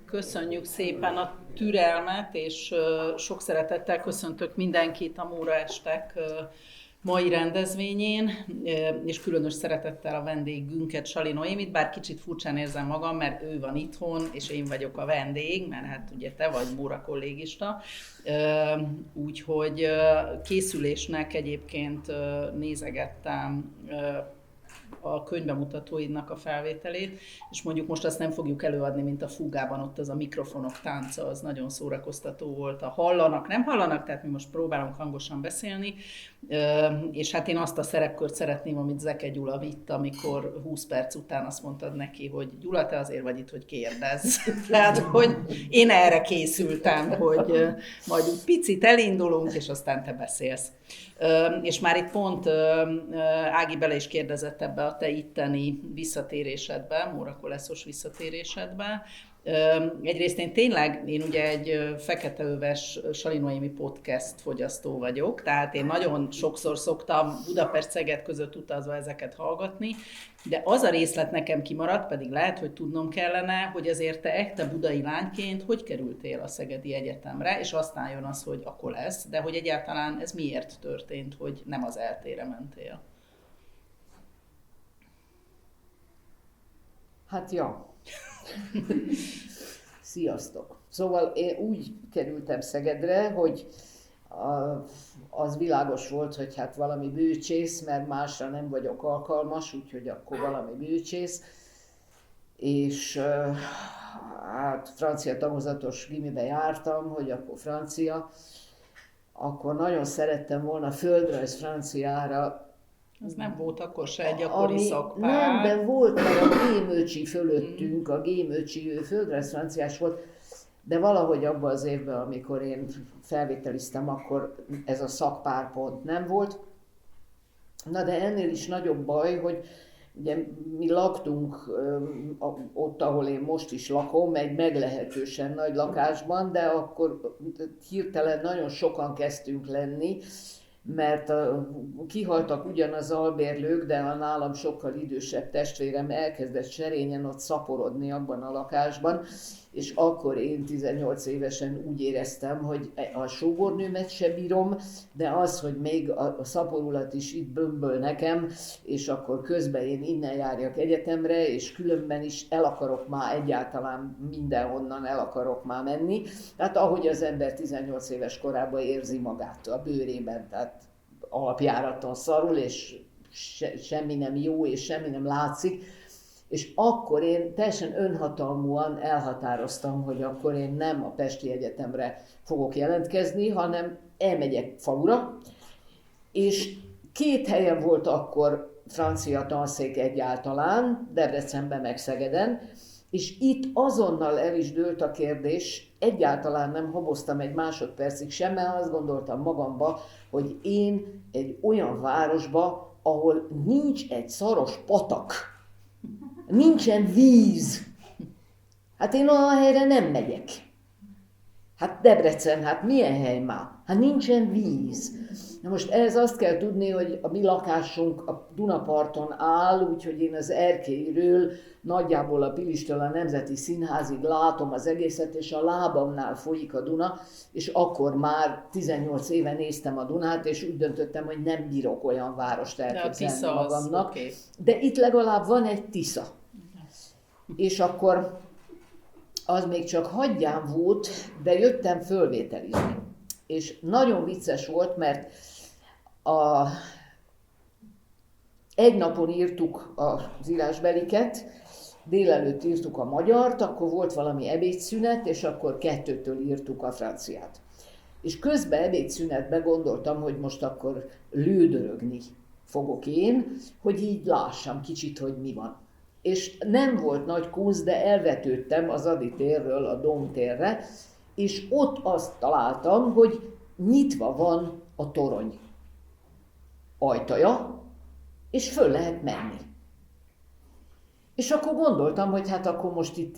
Köszönjük szépen a türelmet, és sok szeretettel köszöntök mindenkit a Móra Estek mai rendezvényén, és különös szeretettel a vendégünket, Sali Noémit, bár kicsit furcsán érzem magam, mert ő van itthon, és én vagyok a vendég, mert hát ugye te vagy Móra kollégista, úgyhogy készülésnek egyébként nézegettem a könyvbemutatóidnak a felvételét, és mondjuk most azt nem fogjuk előadni, mint a Fúgában, ott az a mikrofonok tánca, az nagyon szórakoztató volt. A hallanak, nem hallanak, tehát mi most próbálunk hangosan beszélni, és hát én azt a szerepkört szeretném, amit Zeke Gyula vitt, amikor 20 perc után azt mondtad neki, hogy Gyula, te azért vagy itt, hogy kérdezz. Tehát, hogy én erre készültem, hogy majd úgy picit elindulunk, és aztán te beszélsz. És már itt pont Ági bele is kérdezett ebbe a te itteni visszatérésedbe, Móra Koleszos visszatérésedbe. Egyrészt én ugye egy feketeöves Sali Noémi podcast fogyasztó vagyok, tehát én nagyon sokszor szoktam Budapest-Szeged között utazva ezeket hallgatni, de az a részlet nekem kimaradt, pedig lehet, hogy tudnom kellene, hogy azért te ekte budai lányként hogy kerültél a Szegedi Egyetemre, és aztán jön az, hogy akkor lesz, de hogy egyáltalán ez miért történt, hogy nem az eltére mentél? Hát ja. Sziasztok! Szóval én úgy kerültem Szegedre, hogy az világos volt, hogy hát valami bőcsész, mert másra nem vagyok alkalmas, úgyhogy akkor valami bőcsész. És hát francia tagozatos gimibe jártam, hogy akkor francia. Akkor nagyon szerettem volna földrajz franciára. Az nem volt akkor se egy gyakori szakpár. Nem, de volt, mert a Gémöcsi fölöttünk, a Gémöcsi földrajz franciás volt, de valahogy abban az évben, amikor én felvételiztem, akkor ez a szakpárpont nem volt. Na de ennél is nagyobb baj, hogy ugye mi laktunk ott, ahol én most is lakom, egy meglehetősen nagy lakásban, de akkor hirtelen nagyon sokan kezdtünk lenni, mert kihaltak ugyan az albérlők, de a nálam sokkal idősebb testvérem elkezdett serényen ott szaporodni abban a lakásban, és akkor én 18 évesen úgy éreztem, hogy a sógornőmet se bírom, de az, hogy még a szaporulat is itt bömböl nekem, és akkor közben én innen járjak egyetemre, és különben is el akarok már egyáltalán mindenhonnan el akarok már menni. Tehát ahogy az ember 18 éves korában érzi magát a bőrében, tehát alapjáraton szarul, és semmi nem jó, és semmi nem látszik. És akkor én teljesen önhatalmúan elhatároztam, hogy akkor én nem a Pesti Egyetemre fogok jelentkezni, hanem elmegyek falura, és 2 helyen volt akkor francia tanszék egyáltalán, Debrecenben meg Szegeden, és itt azonnal el is dőlt a kérdés, egyáltalán nem haboztam egy másodpercig sem, mert azt gondoltam magamba, hogy én egy olyan városba, ahol nincs egy szaros patak, nincsen víz. Hát én olyan helyre nem megyek. Hát Debrecen, hát milyen hely már? Hát nincsen víz. Na most ehhez azt kell tudni, hogy a mi lakásunk a Dunaparton áll, úgyhogy én az erkélyről, nagyjából a Pilistől a Nemzeti Színházig látom az egészet, és a lábamnál folyik a Duna, és akkor már 18 éve néztem a Dunát, és úgy döntöttem, hogy nem bírok olyan várost elképzelni magamnak. Okay. De itt legalább van egy Tisza. És akkor az még csak hagyján volt, de jöttem fölvételizni. És nagyon vicces volt, mert egy napon írtuk az írásbeliket, délelőtt írtuk a magyart, akkor volt valami ebédszünet, és akkor 2-től írtuk a franciát. És közben ebédszünetben gondoltam, hogy most akkor lődörögni fogok én, hogy így lássam kicsit, hogy mi van. És nem volt nagy kunst, de elvetődtem az Ady térről a Dóm térre, és ott azt találtam, hogy nyitva van a torony ajtaja, és föl lehet menni. És akkor gondoltam, hogy hát akkor most itt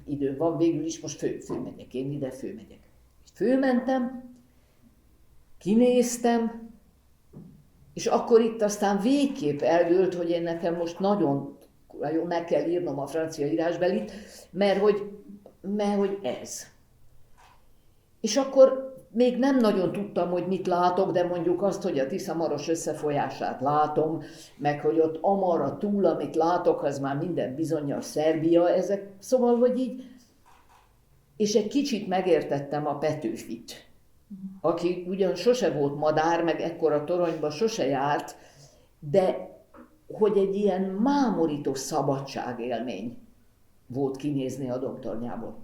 idő van, végül is most fölmegyek, én ide fölmegyek. Fölmentem, kinéztem, és akkor itt aztán végképp eldőlt, hogy én nekem most nagyon meg kell írnom a francia írásbelit, mert hogy mert hogy ez. És akkor még nem nagyon tudtam, hogy mit látok, de mondjuk azt, hogy a Tisza-Maros összefolyását látom, meg hogy ott amarra túl, amit látok, az már minden bizonnyal Szerbia, ezek, szóval, hogy így, és egy kicsit megértettem a Petőfit, aki ugyan sose volt madár, meg ekkora toronyba sose járt, de hogy egy ilyen mámorító szabadságélmény volt kinézni a Domtornyából.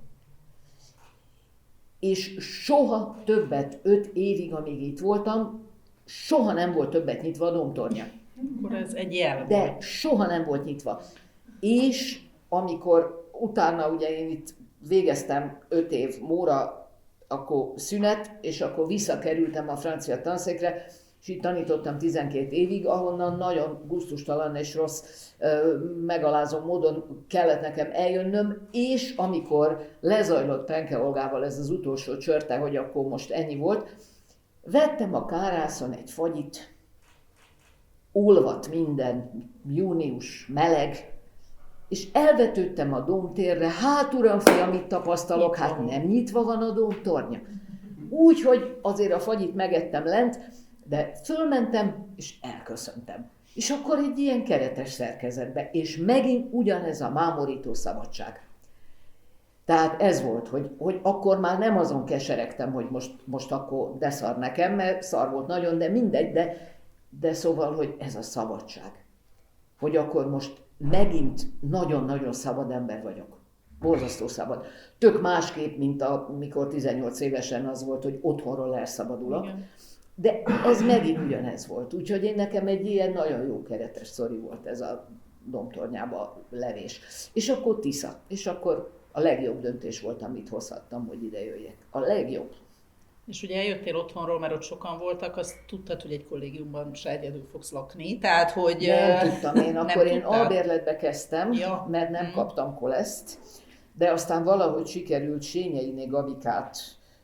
És soha többet, 5 évig, amíg itt voltam, soha nem volt többet nyitva a Domtornya. Akkor ez egy jel De volt. soha nem volt nyitva. És amikor utána ugye én itt végeztem 5 év Móra, akkor szünet, és akkor visszakerültem a francia tanszékre, és itt tanítottam 12 évig, ahonnan nagyon gusztustalan és rossz, megalázó módon kellett nekem eljönnöm, és amikor lezajlott Penke Olgával ez az utolsó csörte, hogy akkor most ennyi volt, vettem a Kárászon egy fagyit, olvadt minden, június, meleg, és elvetődtem a Dómtérre, hát uram, fiam, mit tapasztalok, hát nem nyitva van a Dómtornya. Úgyhogy azért a fagyit megettem lent, de fölmentem, és elköszöntem. És akkor egy ilyen keretes szerkezetbe, és megint ugyanez a mámorító szabadság. Tehát ez volt, hogy akkor már nem azon keseregtem, hogy most akkor de szar nekem, mert szar volt nagyon, de mindegy, de szóval, hogy ez a szabadság. Hogy akkor most megint nagyon-nagyon szabad ember vagyok. Borzasztó szabad. Tök másképp, mint amikor 18 évesen az volt, hogy otthonról elszabadulok. Igen. De ez megint ugyanez volt. Úgyhogy nekem egy ilyen nagyon jó keretes sztori volt ez a Domtornyába levés. És akkor Tisza. És akkor a legjobb döntés volt, amit hozhattam, hogy ide jöjjek. A legjobb. És ugye eljöttél otthonról, mert ott sokan voltak, azt tudtad, hogy egy kollégiumban se egyedül fogsz lakni, tehát hogy... Nem tudtam én, akkor én albérletbe kezdtem, ja. Mert nem kaptam koleszt, de aztán valahogy sikerült Sényeiné Gabikát,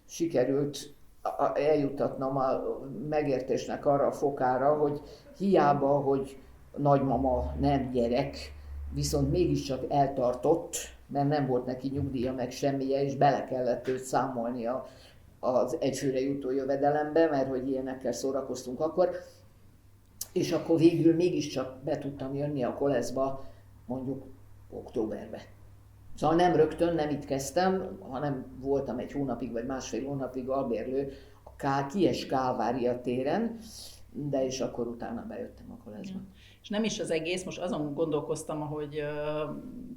sikerült eljutatnom a megértésnek arra a fokára, hogy hiába, hogy nagymama nem gyerek, viszont mégiscsak eltartott, mert nem volt neki nyugdíja meg semmije, és bele kellett őt számolni az egyfőre jutó jövedelembe, mert hogy ilyenekkel szórakoztunk akkor, és akkor végül mégiscsak be tudtam jönni a koleszba mondjuk októberbe. Szóval nem rögtön, nem itt kezdtem, hanem voltam egy hónapig vagy másfél hónapig albérlő a Kies Kálvária téren, de és akkor utána bejöttem a koleszba. És nem is az egész, most azon gondolkoztam, ahogy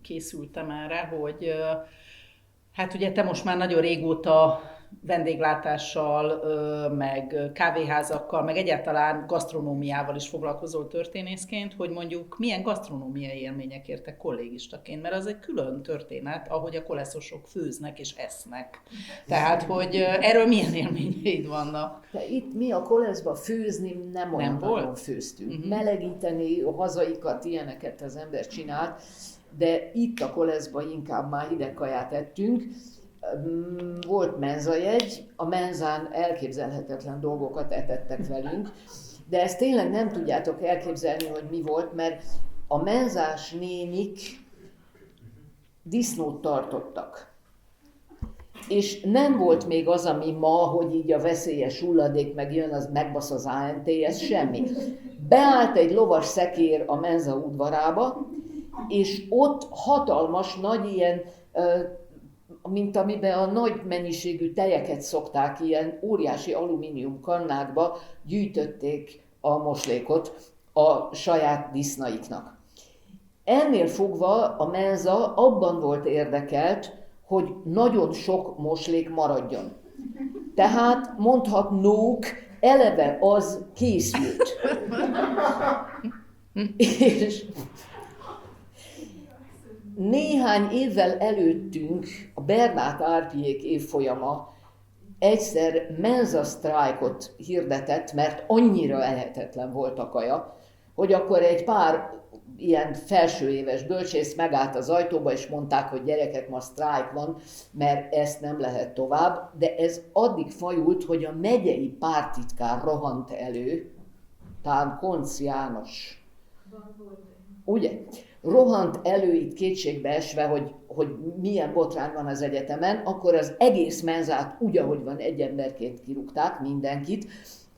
készültem erre, hogy hát ugye te most már nagyon régóta vendéglátással, meg kávéházakkal, meg egyáltalán gasztronómiával is foglalkozol történészként, hogy mondjuk milyen gasztronómiai élmények értek kollégistaként, mert az egy külön történet, ahogy a koleszosok főznek és esznek. Tehát, hogy erről milyen élményeid vannak? De itt mi a koleszba főzni nem olyan nagyon főztünk. Melegíteni a hazaikat, ilyeneket az ember csinált, de itt a koleszba inkább már hideg kaját ettünk. Volt menzajegy, a menzán elképzelhetetlen dolgokat etettek velünk, de ezt tényleg nem tudjátok elképzelni, hogy mi volt, mert a menzás nénik disznót tartottak. És nem volt még az, ami ma, hogy így a veszélyes hulladék meg jön, az megbasz az ANT, ez semmi. Beállt egy lovas szekér a menza udvarába, és ott hatalmas, nagy ilyen, mint amiben a nagy mennyiségű tejeket szokták, ilyen óriási alumínium kannákba gyűjtötték a moslékot a saját disznaiknak. Ennél fogva a menza abban volt érdekelt, hogy nagyon sok moslék maradjon. Tehát mondhatnók, eleve az készült. És néhány évvel előttünk a Bernát Árpiék évfolyama egyszer menzasztrájkot hirdetett, mert annyira ehetetlen volt a kaja, hogy akkor egy pár ilyen felsőéves bölcsész megállt az ajtóba, és mondták, hogy gyerekek, ma sztrájk van, mert ezt nem lehet tovább, de ez addig fajult, hogy a megyei pártitkár rohant elő, talán Koncz János, ugye? Rohant elő itt kétségbe esve, hogy milyen botrány van az egyetemen, akkor az egész menzát úgy, ahogy van, egy emberként kirúgták mindenkit,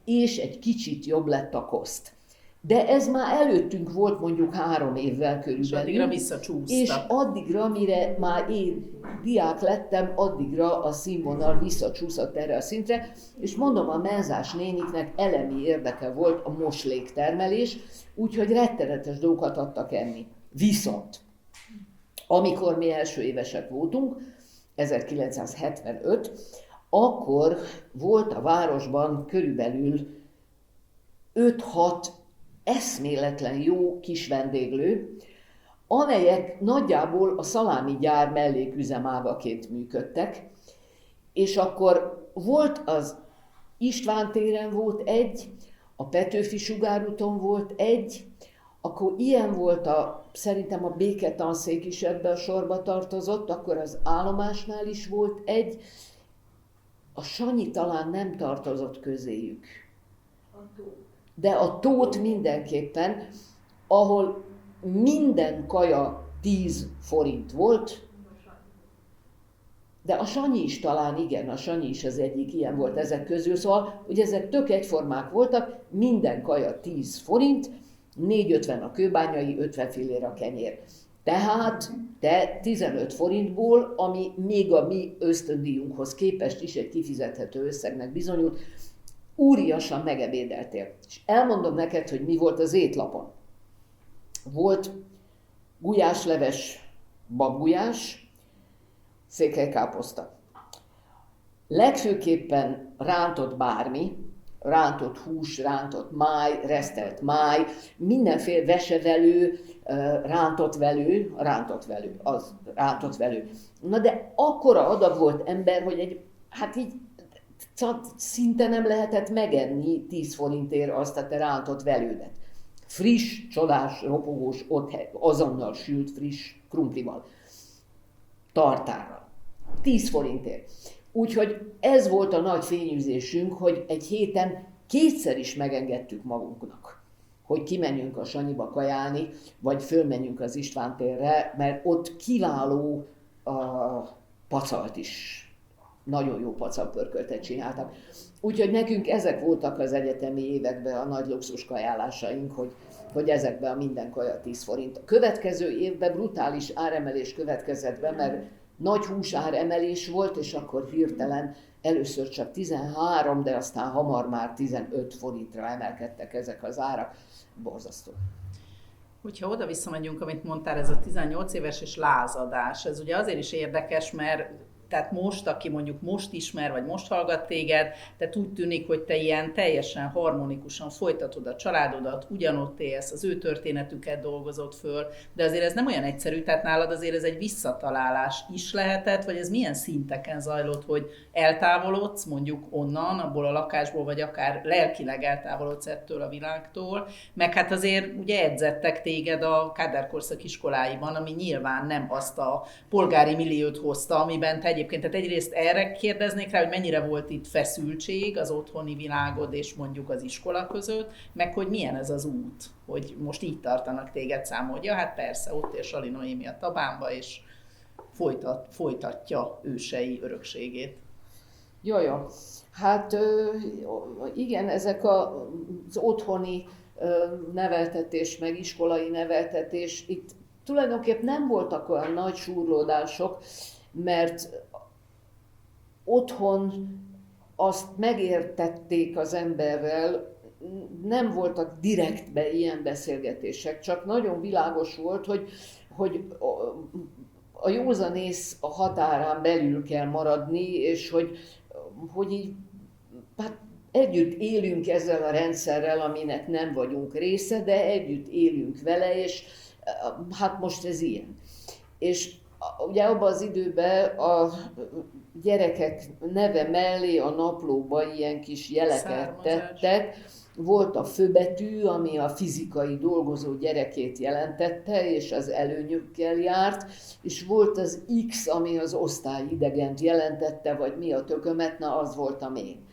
és egy kicsit jobb lett a koszt. De ez már előttünk volt mondjuk 3 évvel körülbelül. És addigra visszacsúsztak. És addigra, mire már én diák lettem, addigra a színvonal visszacsúszott erre a szintre, és mondom, a menzás néniknek elemi érdeke volt a mosléktermelés, úgyhogy rettenetes dolgokat adtak enni. Viszont, amikor mi első évesek voltunk, 1975, akkor volt a városban körülbelül 5-6 eszméletlen jó kis vendéglő, amelyek nagyjából a szalámigyár melléküzemágaként működtek, és akkor volt az István téren volt egy, a Petőfi Sugárúton volt egy, akkor ilyen volt szerintem a béketanszék is ebbe a sorba tartozott, akkor az állomásnál is volt egy, a Sanyi talán nem tartozott közéjük. De a Tóth mindenképpen, ahol minden kaja 10 forint volt, de a Sanyi is talán, igen, a Sanyi is az egyik ilyen volt ezek közül, szóval, hogy ezek tök egyformák voltak, minden kaja 10 forint, 4,50 a kőbányai, 50 fillér a kenyér. Tehát te 15 forintból, ami még a mi ösztöndíjunkhoz képest is egy kifizethető összegnek bizonyult, óriásan megebédeltél. És elmondom neked, hogy mi volt az étlapon. Volt gulyásleves, babgulyás, székelykáposzta. Legfőképpen rántott bármi, rántott hús, rántott máj, resztelt máj, mindenféle vesevelő, rántott velő. Na de akkora adag volt ember, hogy hát így szinte nem lehetett megenni 10 forintért azt a te rántott velődet. Friss, csodás, ropogós, ott azonnal sült friss krumplival, tartárral. 10 forintért. Úgyhogy ez volt a nagy fényűzésünk, hogy egy héten 2-szer is megengedtük magunknak, hogy kimenjünk a Sanyiba kajálni, vagy fölmenjünk az István térre, mert ott kiváló pacalt is, nagyon jó pacalpörköltet csináltak. Úgyhogy nekünk ezek voltak az egyetemi években a nagy luxus kajálásaink, hogy ezekben a minden kaja 10 forint. A következő évben brutális áremelés következett be, mert nagy húsáremelés volt, és akkor hirtelen először csak 13, de aztán hamar már 15 forintra emelkedtek ezek az árak. Borzasztó. Hogyha oda visszamegyünk, amit mondtál, ez a 18 éves és lázadás, ez ugye azért is érdekes, mert tehát most, aki mondjuk most ismer, vagy most hallgat téged, tehát úgy tűnik, hogy te ilyen teljesen harmonikusan folytatod a családodat, ugyanott élsz, az ő történetüket dolgozod föl, de azért ez nem olyan egyszerű, tehát nálad azért ez egy visszatalálás is lehetett, vagy ez milyen szinteken zajlott, hogy eltávolodsz mondjuk onnan, abból a lakásból, vagy akár lelkileg eltávolodsz ettől a világtól, meg hát azért ugye edzettek téged a Kádár-korszak iskoláiban, ami nyilván nem azt a polgári milliót hozta, amiben te egyébként, tehát egyrészt erre kérdeznék rá, hogy mennyire volt itt feszültség az otthoni világod és mondjuk az iskola között, meg hogy milyen ez az út, hogy most így tartanak téged számon, hogy ja, hát persze, ott él Sali Noémi a Tabánba, és folytatja ősei örökségét. Jó. Hát igen, ezek az otthoni neveltetés, meg iskolai neveltetés, itt tulajdonképpen nem voltak olyan nagy súrlódások, mert otthon azt megértették az emberrel, nem voltak direktbe ilyen beszélgetések, csak nagyon világos volt, hogy a józanész a határán belül kell maradni, és hogy így, hát együtt élünk ezzel a rendszerrel, aminek nem vagyunk része, de együtt élünk vele, és hát most ez ilyen. És ugye abban az időben a gyerekek neve mellé a naplóba ilyen kis jeleket tettek. Volt a főbetű, ami a fizikai dolgozó gyerekét jelentette, és az előnyökkel járt, és volt az X, ami az osztályidegent jelentette, vagy mi a tökömet, na az voltam én.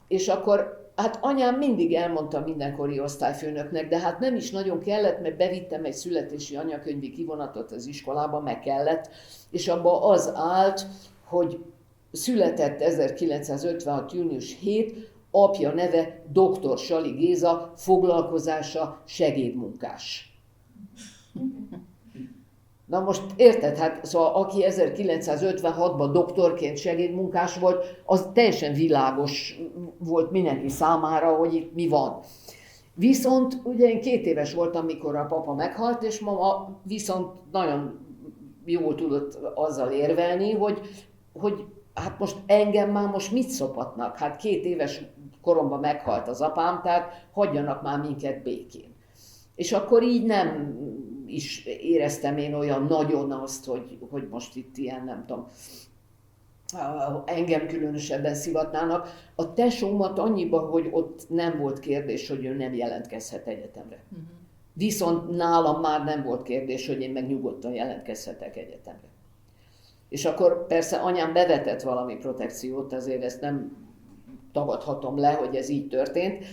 És akkor Hát anyám mindig elmondta mindenkori osztályfőnöknek, de hát nem is nagyon kellett, mert bevittem egy születési anyakönyvi kivonatot az iskolába, meg kellett, és abban az állt, hogy született 1956. június 7, apja neve Dr. Sali Géza, foglalkozása segédmunkás. Na most érted, hát szóval aki 1956-ban doktorként segédmunkás volt, az teljesen világos volt mindenki számára, hogy itt mi van. Viszont ugye én 2 éves voltam, mikor a papa meghalt, és mama viszont nagyon jól tudott azzal érvelni, hogy hát most engem már most mit szopatnak? Hát 2 éves koromban meghalt az apám, tehát hagyjanak már minket békén. És akkor így nem is éreztem én olyan nagyon azt, hogy most itt ilyen, nem tudom, engem különösebben szivatnának. A tesómat annyiban, hogy ott nem volt kérdés, hogy ő nem jelentkezhet egyetemre. Viszont nálam már nem volt kérdés, hogy én meg nyugodtan jelentkezhetek egyetemre. És akkor persze anyám bevetett valami protekciót, azért ezt nem tagadhatom le, hogy ez így történt.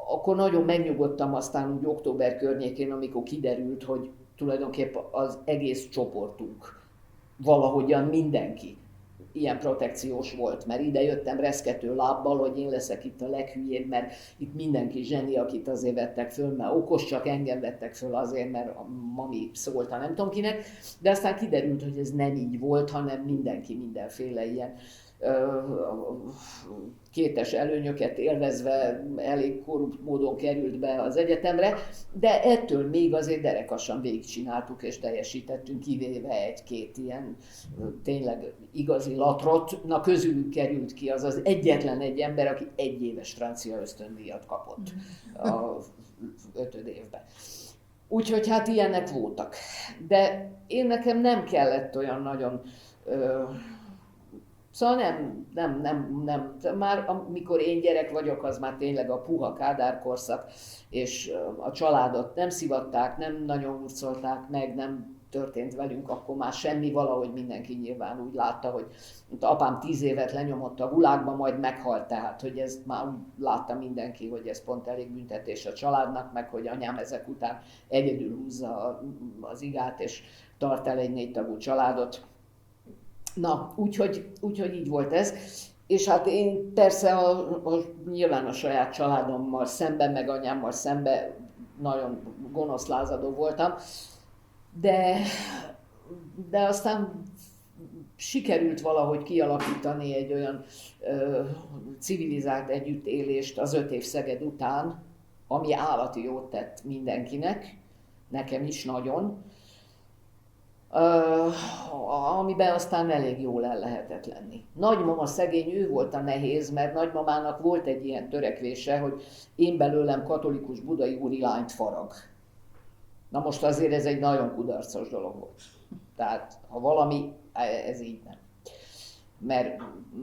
Akkor nagyon megnyugodtam aztán úgy október környékén, amikor kiderült, hogy tulajdonképpen az egész csoportunk, valahogyan mindenki ilyen protekciós volt, mert ide jöttem reszkető lábbal, hogy én leszek itt a leghülyébb, mert itt mindenki zseni, akit azért vettek föl, mert okos, csak engem vettek föl azért, mert a mami szólta nem tudom kinek, de aztán kiderült, hogy ez nem így volt, hanem mindenki mindenféle ilyen kétes előnyöket élvezve elég korrupt módon került be az egyetemre, de ettől még azért derekasan végigcsináltuk és teljesítettünk, kivéve 1-2 ilyen tényleg igazi latrot. Na, közülük került ki az egyetlen egy ember, aki 1 éves francia ösztöndíjat kapott a 5. évben. Úgyhogy hát ilyenek voltak. De nekem nem kellett olyan nagyon... Szóval nem. Már amikor én gyerek vagyok, az már tényleg a puha Kádár korszak, és a családot nem szivatták, nem nagyon hurcolták meg, nem történt velünk akkor már semmi, valahogy mindenki nyilván úgy látta, hogy apám 10 évet lenyomott a gulágba, majd meghalt, tehát hogy ezt már úgy látta mindenki, hogy ez pont elég büntetés a családnak, meg hogy anyám ezek után egyedül húzza az igát, és tart el egy 4 tagú családot. Na, úgyhogy így volt ez, és hát én persze nyilván a saját családommal szemben, meg anyámmal szemben nagyon gonosz lázadó voltam, de aztán sikerült valahogy kialakítani egy olyan civilizált együttélést az 5 év Szeged után, ami állati jót tett mindenkinek, nekem is nagyon, amiben aztán elég jól el lehetett lenni. Nagymama szegény, ő volt a nehéz, mert nagymamának volt egy ilyen törekvése, hogy én belőlem katolikus budai úri lányt farag. Na most azért ez egy nagyon kudarcos dolog volt. Tehát ha valami, ez így nem.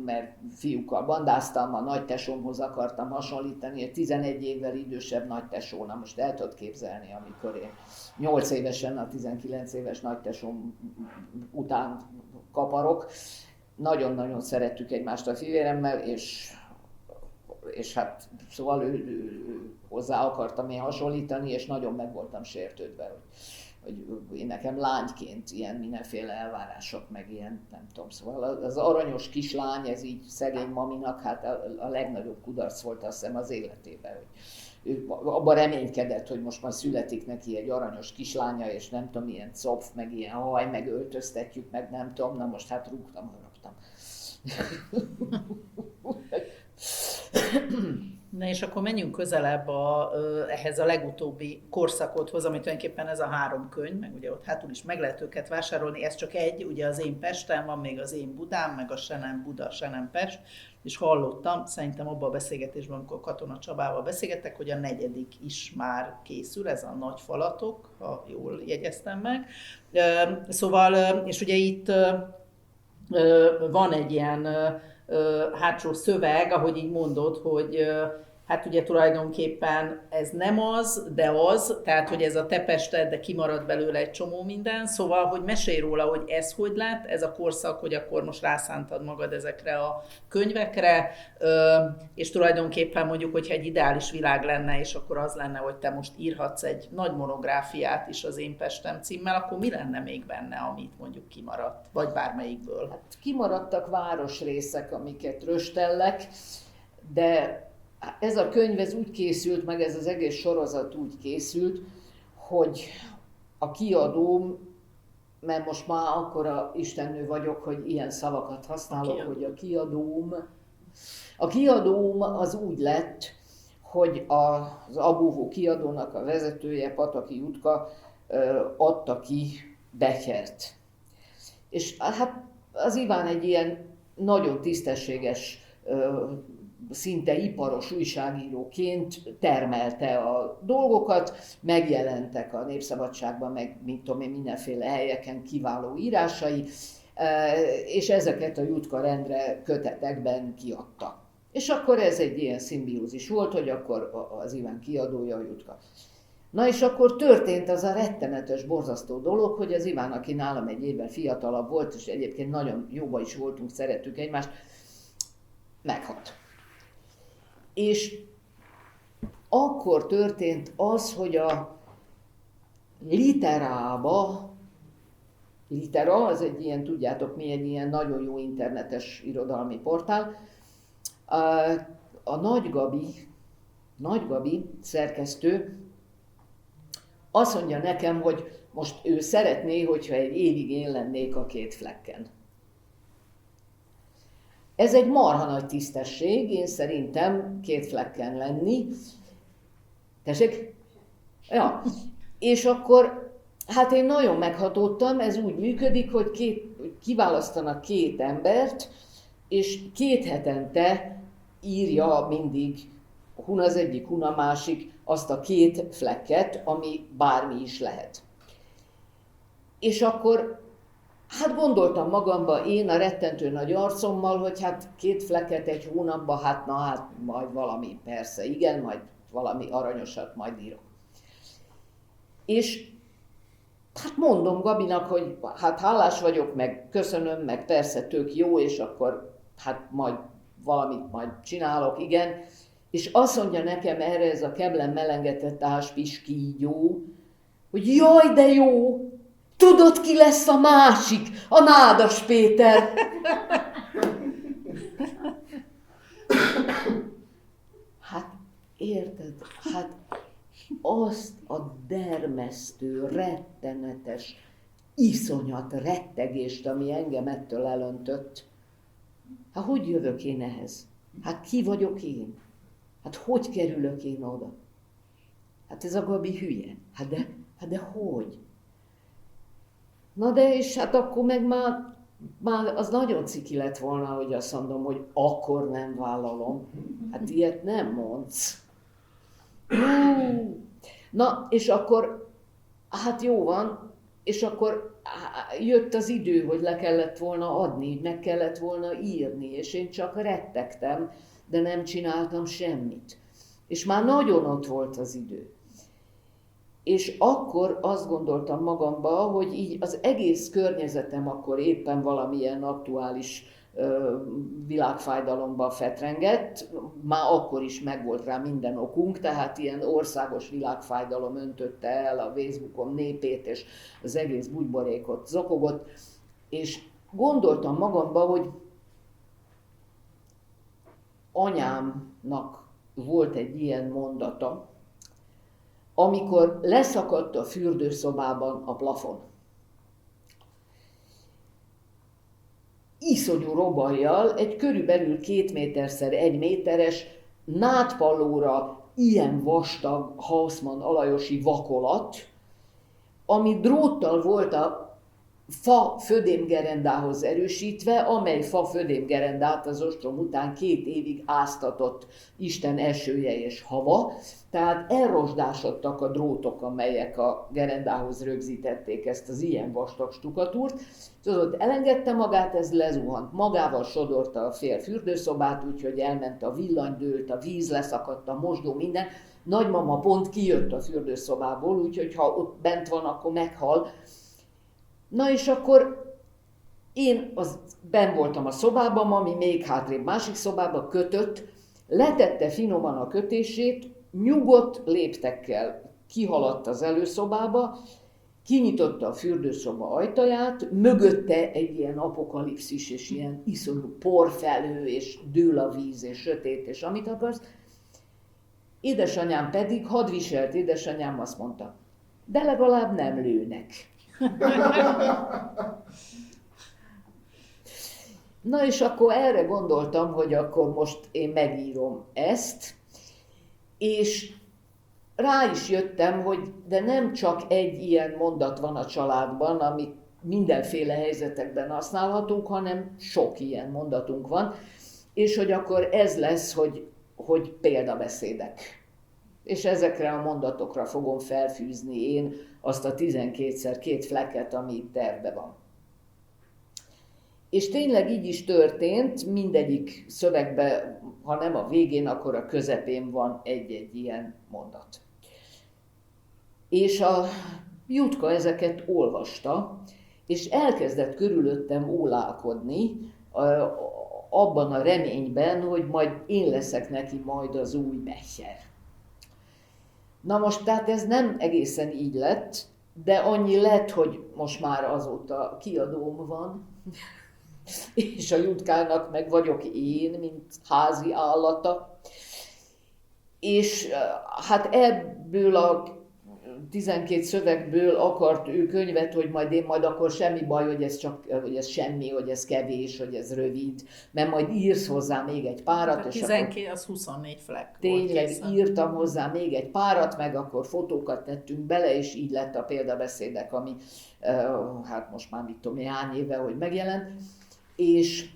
Mert fiúkkal bandáztam, a nagytesómhoz akartam hasonlítani, egy 11 évvel idősebb nagytesó, na most el tudod képzelni, amikor én 8 évesen a 19 éves nagytesóm után kaparok. Nagyon-nagyon szerettük egymást a fivéremmel, és hát szóval hozzá akartam én hasonlítani, és nagyon meg voltam sértődve, hogy én nekem lányként ilyen mindenféle elvárások, meg ilyen, nem tudom, szóval az aranyos kislány, ez így szegény maminak, hát a legnagyobb kudarc volt azt hiszem az életében, hogy ő abban reménykedett, hogy most már születik neki egy aranyos kislánya, és nem tudom, ilyen copf, meg ilyen haj, meg öltöztetjük, meg nem tudom, na most hát rúgtam, haraptam. Na és akkor menjünk közelebb ehhez a legutóbbi korszakothoz, ami tulajdonképpen ez a 3 könyv, meg ugye ott hátul is meg lehet őket vásárolni, ez csak egy, ugye az Én Pesten van, még az Én Budán, meg a Se nem Buda, Se nem Pest, és hallottam, szerintem abban a beszélgetésben, amikor Katona Csabával beszélgettek, hogy a 4. is már készül, ez a Nagy Falatok, ha jól jegyeztem meg. Szóval, és ugye itt van egy ilyen hátsó szöveg, ahogy így mondod, hogy Hát ugye tulajdonképpen ez nem az, de az, tehát hogy ez a te Pested, de kimarad belőle egy csomó minden, szóval, hogy mesélj róla, hogy ez hogy lett, ez a korszak, hogy akkor most rászántad magad ezekre a könyvekre, és tulajdonképpen mondjuk, hogyha egy ideális világ lenne, és akkor az lenne, hogy te most írhatsz egy nagy monográfiát is az Én Pestem címmel, akkor mi lenne még benne, amit mondjuk kimaradt, vagy bármelyikből? Hát kimaradtak városrészek, amiket röstellek, de ez a könyv ez úgy készült, meg ez az egész sorozat úgy készült, hogy a kiadóm, mert most már akkora istennő vagyok, hogy ilyen szavakat használok, hogy a kiadóm az úgy lett, hogy az Abúvó kiadónak a vezetője, Pataki Jutka adta ki Betyert. És hát az Iván egy ilyen nagyon tisztességes, szinte iparos újságíróként termelte a dolgokat, megjelentek a Népszabadságban, meg mint tudom én, mindenféle helyeken kiváló írásai, és ezeket a Jutka rendre kötetekben kiadta. És akkor ez egy ilyen szimbiózis volt, hogy akkor az Iván kiadója a Jutka. Na és akkor történt az a rettenetes, borzasztó dolog, hogy az Iván, aki nálam egy évvel fiatalabb volt, és egyébként nagyon jóba is voltunk, szerettük egymást, meghalt. És akkor történt az, hogy a Literába, Litera, az egy ilyen, tudjátok mi, egy ilyen nagyon jó internetes irodalmi portál, a Nagy Gabi szerkesztő azt mondja nekem, hogy most ő szeretné, hogyha egy évig én lennék a Két flekken. Ez egy marha nagy tisztesség, én szerintem Két flekken lenni. Tessék? Ja. És akkor, hát én nagyon meghatódtam, ez úgy működik, hogy kiválasztanak két embert, és 2 hetente írja mindig hun az egyik, hun a másik azt a 2 flekket, ami bármi is lehet. És akkor hát gondoltam magamba én a rettentő nagy arcommal, hogy hát 2 flekket egy hónapban, hát majd valami, persze igen, majd valami aranyosat majd írok. És hát mondom Gabinak, hogy hát hálás vagyok, meg köszönöm, meg persze tök jó, és akkor hát majd valamit majd csinálok, igen. És azt mondja nekem erre ez a keblen melengetett áspis kígyó, hogy jaj, de jó, tudod, ki lesz a másik? A Nádas Péter. Hát érted, hát azt a dermesztő, rettenetes, iszonyat rettegést, ami engem ettől elöntött, hát hogy jövök én ehhez? Hát ki vagyok én? Hát hogy kerülök én oda? Hát ez a Gabi hülye. Hát de hogy? Na de és hát akkor meg már az nagyon ciki lett volna, hogy azt mondom, hogy akkor nem vállalom. Hát ilyet nem mondsz. Na és akkor, hát jó van, és akkor jött az idő, hogy le kellett volna adni, meg kellett volna írni, és én csak rettegtem, de nem csináltam semmit. És már nagyon ott volt az idő. És akkor azt gondoltam magamba, hogy így az egész környezetem akkor éppen valamilyen aktuális világfájdalomban fetrengett, már akkor is megvolt rá minden okunk, tehát ilyen országos világfájdalom öntötte el a Facebookon népét, és az egész bugyborékot zokogott, és gondoltam magamba, hogy anyámnak volt egy ilyen mondata, amikor leszakadt a fürdőszobában a plafon. Iszonyú robajjal egy körülbelül 2 méterszer 1 méteres nádpallóra ilyen vastag Hausmann alajosi vakolat, ami dróttal volt a fa födémgerendához erősítve, amely fa födémgerendát az ostrom után 2 évig áztatott Isten esője és hava, tehát elrosdásodtak a drótok, amelyek a gerendához rögzítették ezt az ilyen vastag stukatúrt, és ott elengedte magát, ez lezuhant. Magával sodorta a fél fürdőszobát, úgyhogy elment a villany, dőlt, a víz leszakadt, a mosdó, minden. Nagymama pont kijött a fürdőszobából, úgyhogy ha ott bent van, akkor meghal. Na és akkor én benn voltam a szobában, ami még hátrébb másik szobába kötött, letette finoman a kötését, nyugodt léptekkel kihaladt az előszobába, kinyitotta a fürdőszoba ajtaját, mögötte egy ilyen apokalipszis, és ilyen iszonyú porfelhő, és dől a víz, és sötét, és amit akarsz. Édesanyám pedig, hadviselt édesanyám azt mondta, de legalább nem lőnek. Na és akkor erre gondoltam, hogy akkor most én megírom ezt, és rá is jöttem, hogy de nem csak egy ilyen mondat van a családban, amit mindenféle helyzetekben használhatunk, hanem sok ilyen mondatunk van, és hogy akkor ez lesz, hogy példabeszédek. És ezekre a mondatokra fogom felfűzni én azt a 12x2 fleket, ami itt tervben van. És tényleg így is történt, mindegyik szövegben, ha nem a végén, akkor a közepén van egy-egy ilyen mondat. És a Jutka ezeket olvasta, és elkezdett körülöttem ólálkodni, abban a reményben, hogy majd én leszek neki majd az új Becher. Na most, tehát ez nem egészen így lett, de annyi lett, hogy most már azóta kiadóm van, és a Jutkának meg vagyok én, mint házi állata. És hát ebből a 12 szövegből akart ő könyvet, hogy én majd akkor semmi baj, hogy ez semmi, hogy ez kevés, hogy ez rövid, mert majd írsz hozzá még egy párat. A 12 az 24 flek. Tényleg írtam hozzá még egy párat, meg akkor fotókat tettünk bele, és így lett a példabeszédek, ami hát most már mit tudom, hány éve, hogy megjelent. És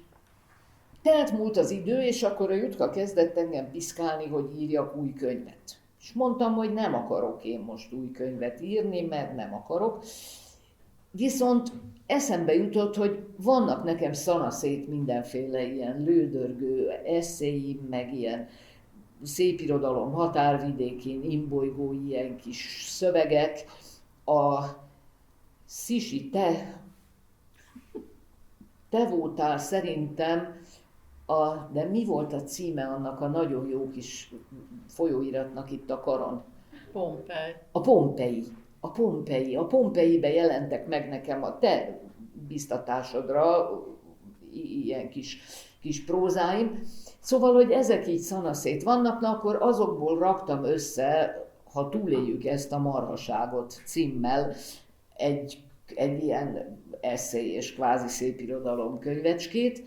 telt múlt az idő, és akkor a Jutka kezdett engem piszkálni, hogy írjak új könyvet. És mondtam, hogy nem akarok én most új könyvet írni, mert nem akarok. Viszont eszembe jutott, hogy vannak nekem szanaszét mindenféle ilyen lődörgő eszéim, meg ilyen szépirodalom határvidékén imbolygó ilyen kis szövegek. A Szisi, te voltál szerintem, de mi volt a címe annak a nagyon jó kis folyóiratnak itt a karon? A Pompeibe jelentek meg nekem a te biztatásodra ilyen kis prózáim. Szóval, hogy ezek így szanaszét vannak, na akkor azokból raktam össze, ha túléljük ezt a marhaságot címmel, egy ilyen esszé és kvázi szépirodalom könyvecskét,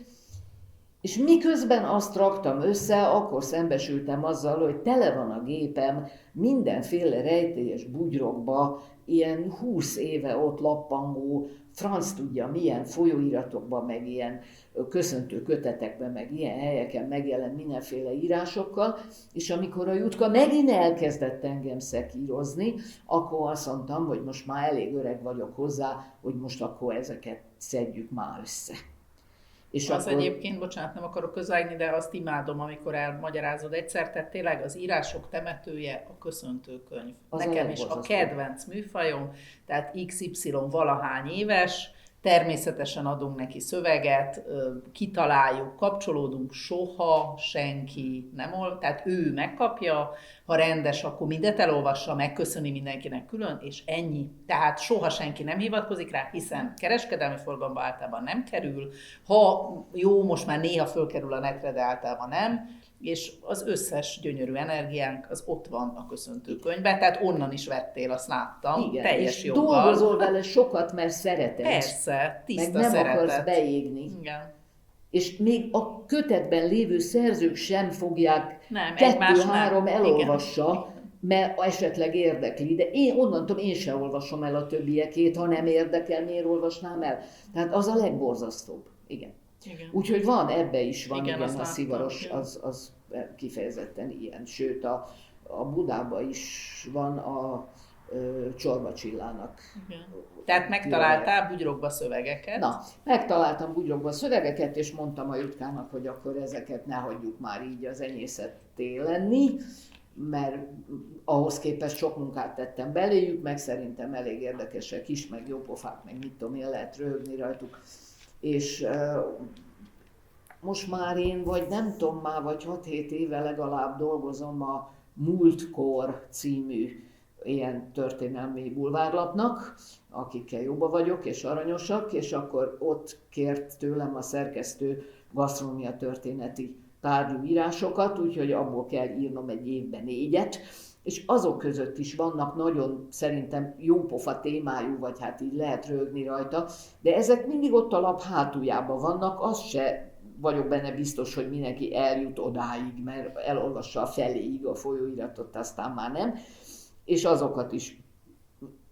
és miközben azt raktam össze, akkor szembesültem azzal, hogy tele van a gépem mindenféle rejtélyes bugyrokba, ilyen 20 éve ott lappangó, franc tudja milyen folyóiratokban, meg ilyen köszöntő kötetekben, meg ilyen helyeken megjelent mindenféle írásokkal, és amikor a Jutka megint elkezdett engem szekírozni, akkor azt mondtam, hogy most már elég öreg vagyok hozzá, hogy most akkor ezeket szedjük már össze. És az akkor... egyébként, bocsánat, nem akarok közvágni, de azt imádom, amikor elmagyarázod egyszer, tehát tényleg az írások temetője a köszöntőkönyv. Nekem is a kedvenc műfajom, tehát XY valahány éves, természetesen adunk neki szöveget, kitaláljuk, kapcsolódunk, soha senki nem tehát ő megkapja, ha rendes, akkor mindet elolvassa, megköszöni mindenkinek külön, és ennyi. Tehát soha senki nem hivatkozik rá, hiszen kereskedelmi forgalomba általában nem kerül, ha jó, most már néha fölkerül a netre, de általában nem, és az összes gyönyörű energiánk az ott van a köszöntőkönyvben, tehát onnan is vettél, azt láttam, igen, teljes és joggal. Dolgozol vele sokat, mert szereted. Persze, tiszta meg nem szeretet. Akarsz beégni. Igen. És még a kötetben lévő szerzők sem fogják 2-3 elolvassa, igen. mert esetleg érdekli, de én sem olvasom el a többiekét, ha nem érdekel, miért olvasnám el? Tehát az a legborzasztóbb. Igen. Úgyhogy van, ebbe is van, igen a szivaros, az kifejezetten ilyen. Sőt, a Budában is van a Csorba Csillának. Tehát megtaláltál bugyrokba szövegeket? Na, megtaláltam bugyrokba szövegeket, és mondtam a Jutkának, hogy akkor ezeket ne hagyjuk már így az enyészetté lenni, mert ahhoz képest sok munkát tettem beléjük, meg szerintem elég érdekesek is, meg jópofák, meg mit tudom én, lehet röhögni rajtuk. És most már én, vagy nem tudom már, vagy 6-7 éve legalább dolgozom a Múltkor című ilyen történelmi bulvárlapnak, akikkel jóba vagyok és aranyosak, és akkor ott kért tőlem a szerkesztő gasztronómia történeti tárgyú írásokat, úgyhogy abból kell írnom egy évben 4-et, és azok között is vannak nagyon szerintem jópofa témájú, vagy hát így lehet röhögni rajta, de ezek mindig ott a lap hátuljában vannak, az se vagyok benne biztos, hogy mindenki eljut odáig, mert elolvassa a feléig a folyóiratot, aztán már nem, és azokat is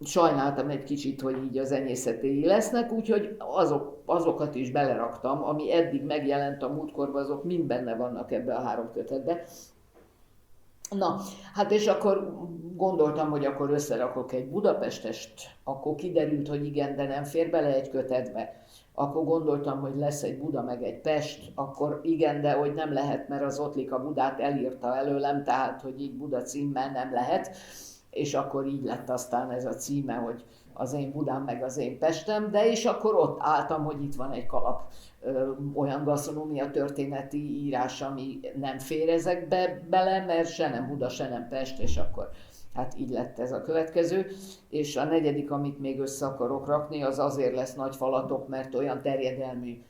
sajnáltam egy kicsit, hogy így az enyészetéi lesznek, úgyhogy azokat is beleraktam, ami eddig megjelent a Múltkorban, azok mind benne vannak ebbe a 3 kötetbe. Na, hát és akkor gondoltam, hogy akkor összerakok egy Budapestest, akkor kiderült, hogy igen, de nem fér bele egy kötetbe. Akkor gondoltam, hogy lesz egy Buda meg egy Pest, akkor igen, de hogy nem lehet, mert az Otlika Budát elírta előlem, tehát hogy így Buda címmel nem lehet. És akkor így lett aztán ez a címe, hogy az én Budám meg az én Pestem, de és akkor ott álltam, hogy itt van egy kalap olyan gasztronómia történeti írás, ami nem fér ezekbe bele, mert se nem Buda, se nem Pest, és akkor hát így lett ez a következő. És a 4., amit még össze akarok rakni, az azért lesz Nagy falatok, mert olyan terjedelmű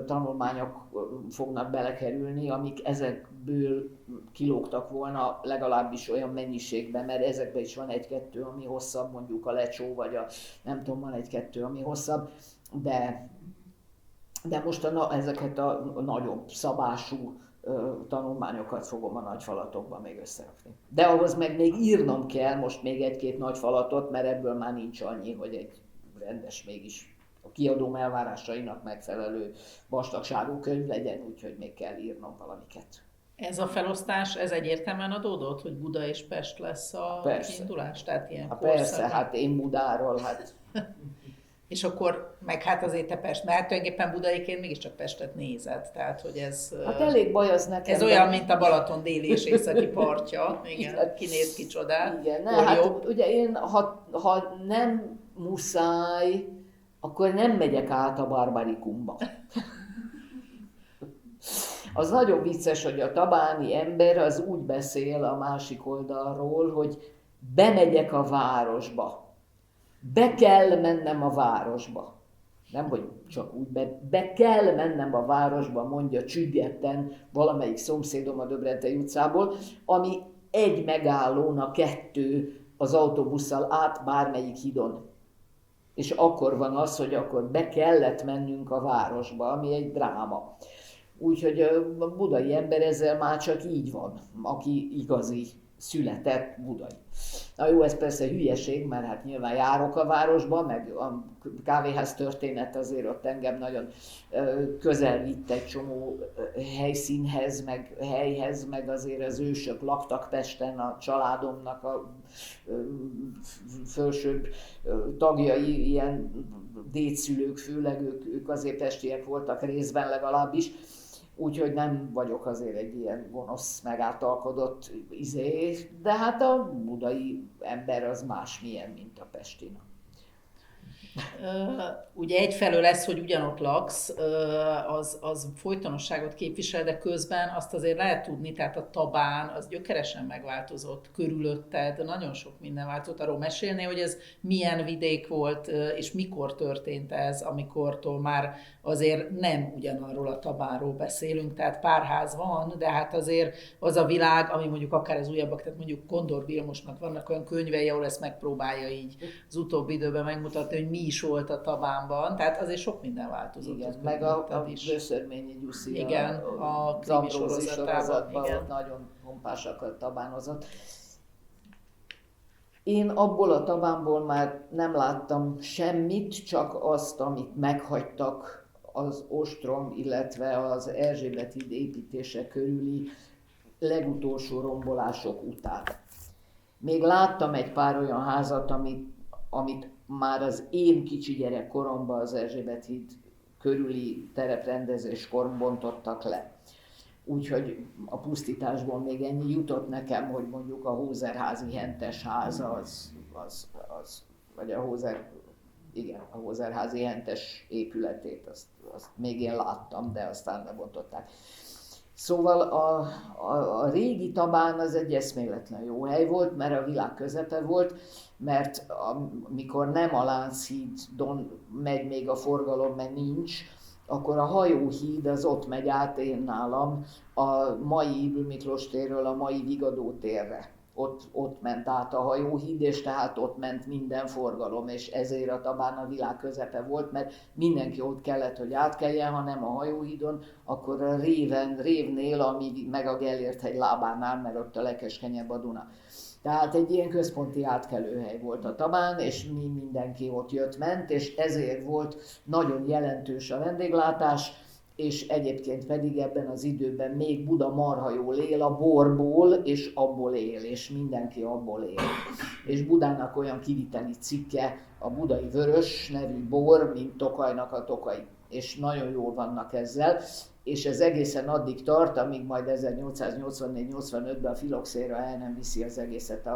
tanulmányok fognak belekerülni, amik ezekből kilógtak volna legalábbis olyan mennyiségben, mert ezekben is van 1-2, ami hosszabb, mondjuk a Lecsó, vagy a nem tudom, van 1-2, ami hosszabb, de most ezeket a nagyobb szabású tanulmányokat fogom a Nagy falatokban még összerakni. De ahhoz meg még írnom kell most még 1-2 nagy falatot, mert ebből már nincs annyi, hogy egy rendes mégis a kiadóm elvárásainak megfelelő vastagságú könyv legyen, úgyhogy még kell írnom valamiket. Ez a felosztás, ez egyértelműen adódott, hogy Buda és Pest lesz a kiindulás? Tehát ilyen persze, hát én Budáról, hát... És akkor, meg hát azért te Pest, mert tulajdonképpen budaiként mégiscsak Pestet nézed, tehát hogy ez... Hát elég baj az nekem. Ez olyan, mint a Balaton déli és északi partja, igen, kinéz ki csodál. Igen, hát ugye én, ha nem muszáj, akkor nem megyek át a Barbarikumba. Az nagyon vicces, hogy a tabáni ember az úgy beszél a másik oldalról, hogy bemegyek a városba. Be kell mennem a városba. Nem, hogy csak úgy be kell mennem a városba, mondja csüggetten valamelyik szomszédom a Döbrentei utcából, ami 1 megállóna 2 az autóbusszal át bármelyik hídon. És akkor van az, hogy akkor be kellett mennünk a városba, ami egy dráma. Úgyhogy a budai ember ezzel már csak így van, aki igazi született budai. Na jó, ez persze hülyeség, mert hát nyilván járok a városba, meg a kávéház történet azért ott engem nagyon közel vitt egy csomó helyszínhez, meg helyhez, meg azért az ősök laktak Pesten, a családomnak a felsőbb tagjai, ilyen dédszülők, főleg ők azért pestiek voltak részben legalábbis. Úgyhogy nem vagyok azért egy ilyen gonosz, megáltalkodott de hát a budai ember az másmilyen, mint a pesti. Ugye egyfelől lesz, hogy ugyanott laksz, az folytonosságot képvisel, de közben azt azért lehet tudni, tehát a Tabán az gyökeresen megváltozott körülötted, nagyon sok minden változott. Arról mesélni, hogy ez milyen vidék volt, és mikor történt ez, amikortól már azért nem ugyanarról a Tabánról beszélünk, tehát pár ház van, de hát azért az a világ, ami mondjuk akár az újabbak, tehát mondjuk Kondor Vilmosnak vannak olyan könyvei, ahol ezt megpróbálja így az utóbbi időben megmutatni, hogy mi is volt a Tabánban, tehát azért sok minden változott. Igen, meg a Vöszörményi Gyuszi, igen, a krimi sorozatában, igen. Nagyon pompásakat tabánozott. Én abból a tabánból már nem láttam semmit, csak azt, amit meghagytak az ostrom, illetve az Erzsébet híd építése körüli legutolsó rombolások után. Még láttam egy pár olyan házat, amit már az én kicsi gyerekkoromban az Erzsébet híd körüli tereprendezéskor bontottak le. Úgyhogy a pusztításból még ennyi jutott nekem, hogy mondjuk a Hózerházi Hentes háza, vagy a Hózerházi Hentes épületét, azt még én láttam, de aztán lebontották. Szóval a régi Tabán az egy eszméletlen jó hely volt, mert a világ közepe volt, mert amikor nem a Lánchídon megy még a forgalom, mert nincs, akkor a hajóhíd az ott megy át én nálam a mai Ybl Miklós térről a mai Vigadó térre. Ott ment át a hajóhíd, és tehát ott ment minden forgalom, és ezért a Tabán a világ közepe volt, mert mindenki ott kellett, hogy átkeljen, ha nem a hajóhídon, akkor a révnél, ami meg a Gellért-hegy lábánál, mert ott a legkeskenyebb a Duna. Tehát egy ilyen központi átkelőhely volt a Tabán, és mindenki ott jött-ment, és ezért volt nagyon jelentős a vendéglátás, és egyébként pedig ebben az időben még Buda marha jól él a borból, és abból él, és mindenki abból él. És Budának olyan kiviteli cikke a budai vörös nevű bor, mint Tokajnak a Tokai. És nagyon jól vannak ezzel, és ez egészen addig tart, amíg majd 1884-85-ben a filoxéra el nem viszi az egészet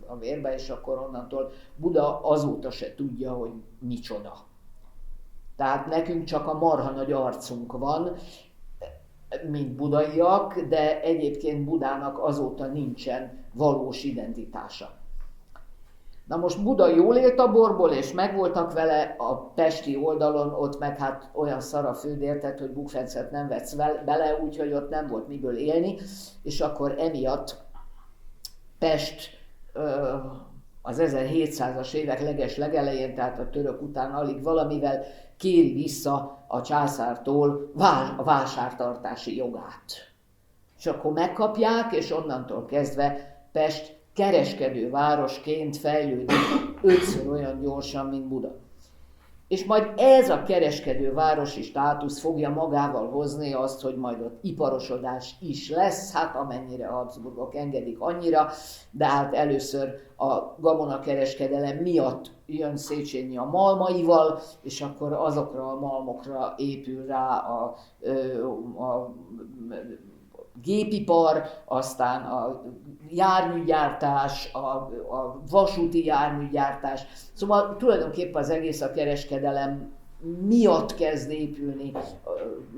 a vérbe, és akkor onnantól Buda azóta se tudja, hogy micsoda. Tehát nekünk csak a marha nagy arcunk van, mint budaiak, de egyébként Budának azóta nincsen valós identitása. Na most Buda jól élt a borból, és megvoltak vele, a pesti oldalon ott meg hát olyan szar a földérted, hogy bukfencet nem vetsz bele, úgyhogy ott nem volt miből élni, és akkor emiatt Pest az 1700-as évek legelején, tehát a török után alig valamivel kéri vissza a császártól a vásártartási jogát. És akkor megkapják, és onnantól kezdve Pest kereskedő városként fejlődik 5-ször olyan gyorsan, mint Buda. És majd ez a kereskedő városi státusz fogja magával hozni azt, hogy majd ott iparosodás is lesz, hát amennyire a Habsburgok engedik annyira, de hát először a gabonakereskedelem miatt jön Széchenyi a malmaival, és akkor azokra a malmokra épül rá a gépipar, aztán a járműgyártás, a vasúti járműgyártás. Szóval tulajdonképpen az egész a kereskedelem miatt kezd épülni,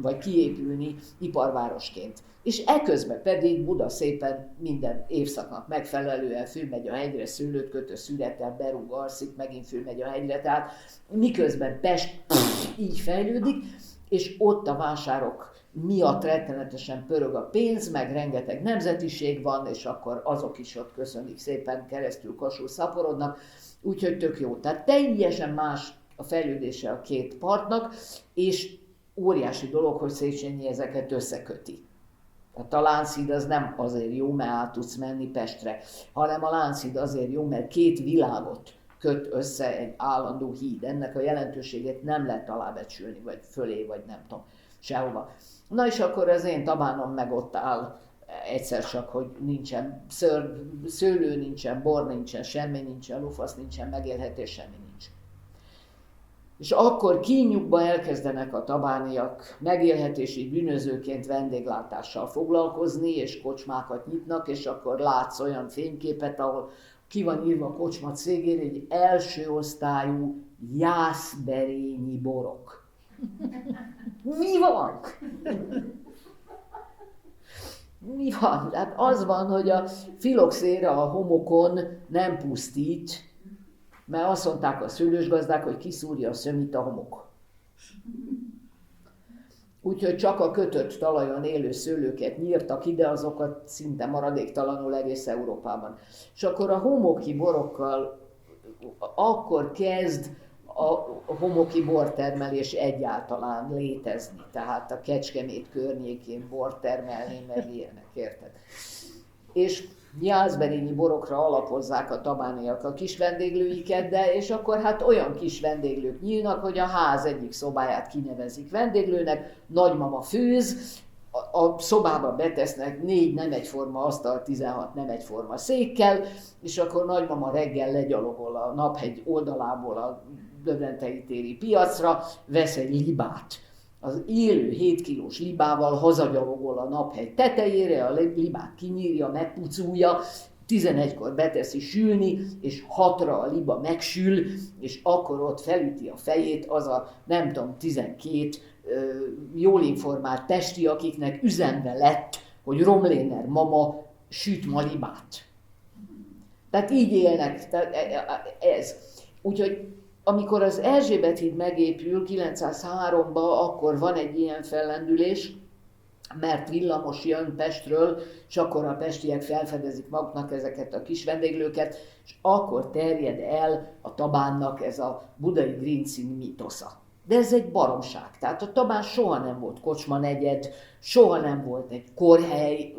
vagy kiépülni iparvárosként. És eközben pedig Buda szépen minden évszaknak megfelelően fölmegy a hegyre, szőlőt kötő szüretel, berúg, alszik, megint fölmegy a hegyre. Tehát miközben Pest így fejlődik, és ott a vásárok miatt rettenetesen pörög a pénz, meg rengeteg nemzetiség van, és akkor azok is ott köszönik szépen, keresztül kasul szaporodnak, úgyhogy tök jó. Tehát teljesen más a fejlődése a két partnak, és óriási dolog, hogy Széchenyi ezeket összeköti. Tehát a Lánchíd az nem azért jó, mert át tudsz menni Pestre, hanem a Lánchíd azért jó, mert két világot köt össze egy állandó híd. Ennek a jelentőségét nem lehet alábecsülni, vagy fölé, vagy nem tudom, sehova. Na és akkor az én Tabánom meg ott áll egyszer csak, hogy nincsen szőlő, nincsen bor, nincsen semmi, nincsen lufasz, nincsen megélhetés, semmi nincs. És akkor kínjukba elkezdenek a tabániak megélhetési bűnözőként vendéglátással foglalkozni, és kocsmákat nyitnak, és akkor látsz olyan fényképet, ahol ki van írva a kocsma cégén, egy első osztályú jászberényi borok. Mi van? Mi van? Hát az van, hogy a filoxéra a homokon nem pusztít, mert azt mondták a szőlősgazdák, hogy kiszúrja a szömit a homok. Úgyhogy csak a kötött talajon élő szőlőket nyírtak ide, azokat szinte maradéktalanul egész Európában. És akkor a homoki borokkal akkor kezd a homoki bortermelés egyáltalán létezni. Tehát a Kecskemét környékén bort termelni, meg ilyenek, érted? És jászberényi borokra alapozzák a tabániak a kis vendéglőiket, de és akkor hát olyan kis vendéglők nyílnak, hogy a ház egyik szobáját kinevezik vendéglőnek, nagymama főz, a szobába betesznek 4 nem egyforma asztal, 16 nem egyforma székkel, és akkor nagymama reggel legyalogol a Naphegy oldalából a Döbrentei téri piacra, vesz egy libát. Az élő 7 kilós libával hazagyalogol a Naphegy tetejére, a libát kinyírja, megpuculja, 11-kor beteszi sülni, és 6-ra a liba megsül, és akkor ott felüti a fejét az a nem tudom, 12 jól informált testi, akiknek üzenve lett, hogy Romléner mama süt ma libát. Tehát így élnek, tehát ez. Úgyhogy amikor az Erzsébet híd megépül 903-ban, akkor van egy ilyen fellendülés, mert villamos jön Pestről, és akkor a pestiek felfedezik maguknak ezeket a kis vendéglőket, és akkor terjed el a Tabánnak ez a budai Grinczin mitosza. De ez egy baromság. Tehát a Tabán soha nem volt kocsma negyed, soha nem volt egy kórhely,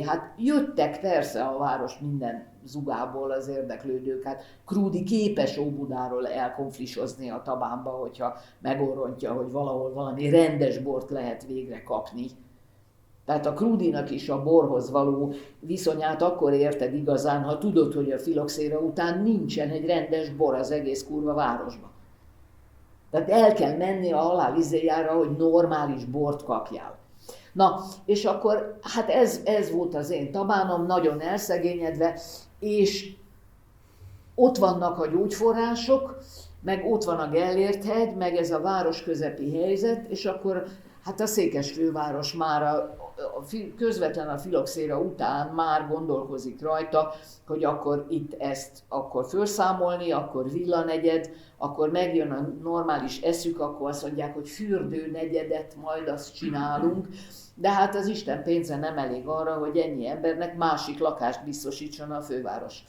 hát jöttek persze a város minden zugából az érdeklődők, hát Krúdy képes Óbudáról elkonflisozni a Tabánba, hogyha megorrontja, hogy valahol valami rendes bort lehet végre kapni. Tehát a Krúdynak is a borhoz való viszonyát akkor érted igazán, ha tudod, hogy a filoxéra után nincsen egy rendes bor az egész kurva városban. Tehát el kell menni a halál izéjára, hogy normális bort kapjál. Na, és akkor hát ez volt az én Tabánom, nagyon elszegényedve, és ott vannak a gyógyforrások, meg ott van a Gellért-hegy, meg ez a városközepi helyzet, és akkor hát a székes főváros már közvetlen a filoxéra után már gondolkozik rajta, hogy akkor itt ezt akkor felszámolni, akkor villanegyed, akkor megjön a normális eszük, akkor azt mondják, hogy fürdőnegyedet majd azt csinálunk, de hát az Isten pénze nem elég arra, hogy ennyi embernek másik lakást biztosítson a főváros.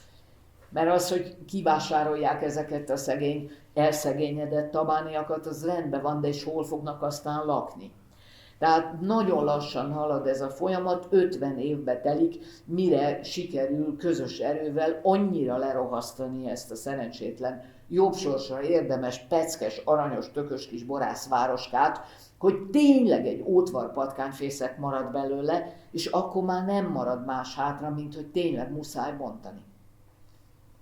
Mert az, hogy kivásárolják ezeket a elszegényedett tabániakat, az rendben van, de és hol fognak aztán lakni. Tehát nagyon lassan halad ez a folyamat, 50 évbe telik, mire sikerül közös erővel annyira lerohasztani ezt a szerencsétlen, jobb sorsra érdemes, peckes, aranyos, tökös kis borászvároskát, hogy tényleg egy ótvar patkányfészek marad belőle, és akkor már nem marad más hátra, mint hogy tényleg muszáj bontani.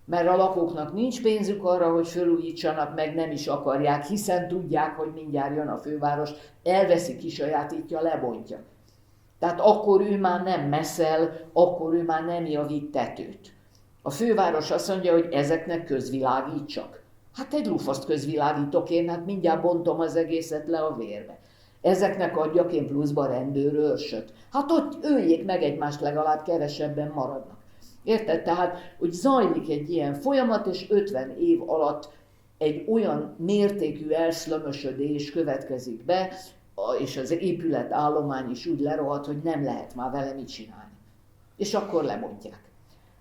Mert a lakóknak nincs pénzük arra, hogy felújítsanak, meg nem is akarják, hiszen tudják, hogy mindjárt jön a főváros, elveszi, kisajátítja, lebontja. Tehát akkor ő már nem messzel, akkor ő már nem javít tetőt. A főváros azt mondja, hogy ezeknek közvilágítsak. Hát egy lufaszt közvilágítok én, hát mindjárt bontom az egészet le a vérbe. Ezeknek adjak én pluszba rendőrőrsöt. Hát ott öljék meg egymást, legalább kevesebben maradnak. Érted? Tehát, hogy zajlik egy ilyen folyamat, és 50 év alatt egy olyan mértékű elszlömösödés következik be, és az épületállomány is úgy lerohadt, hogy nem lehet már vele mit csinálni. És akkor lebontják.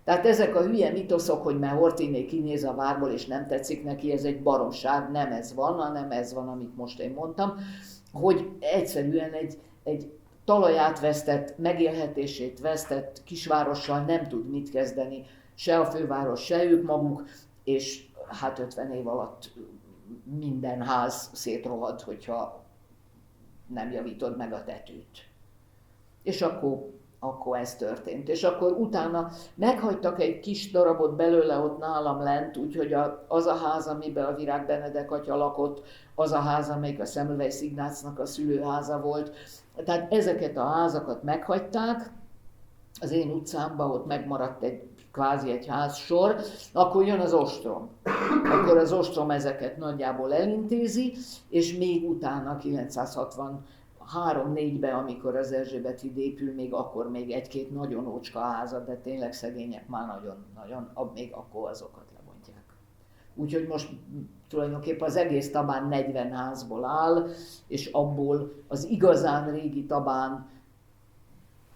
Tehát ezek a hülye mitoszok, hogy már Horthyné kinéz a várból, és nem tetszik neki, ez egy baromság, nem ez van, hanem ez van, amit most én mondtam, hogy egyszerűen egy talaját vesztett, megélhetését vesztett kisvárossal nem tud mit kezdeni, se a főváros, se ők maguk, és hát 50 év alatt minden ház szétrohad, hogyha nem javítod meg a tetőt. És akkor ez történt. És akkor utána meghagytak egy kis darabot belőle ott nálam lent, úgyhogy az a ház, amiben a Virág Benedek atya lakott, az a ház, amelyik a Semmelweis Ignácnak a szülőháza volt. Tehát ezeket a házakat meghagyták, az én utcámban ott megmaradt kvázi egy házsor, akkor jön az ostrom. Akkor az ostrom ezeket nagyjából elintézi, és még utána 963-4-ben, amikor az Erzsébet híd épül, még akkor még egy-két nagyon ócska házat, de tényleg szegények már nagyon, még akkor azokat lebontják. Úgyhogy most tulajdonképpen az egész Tabán 40 házból áll, és abból az igazán régi Tabán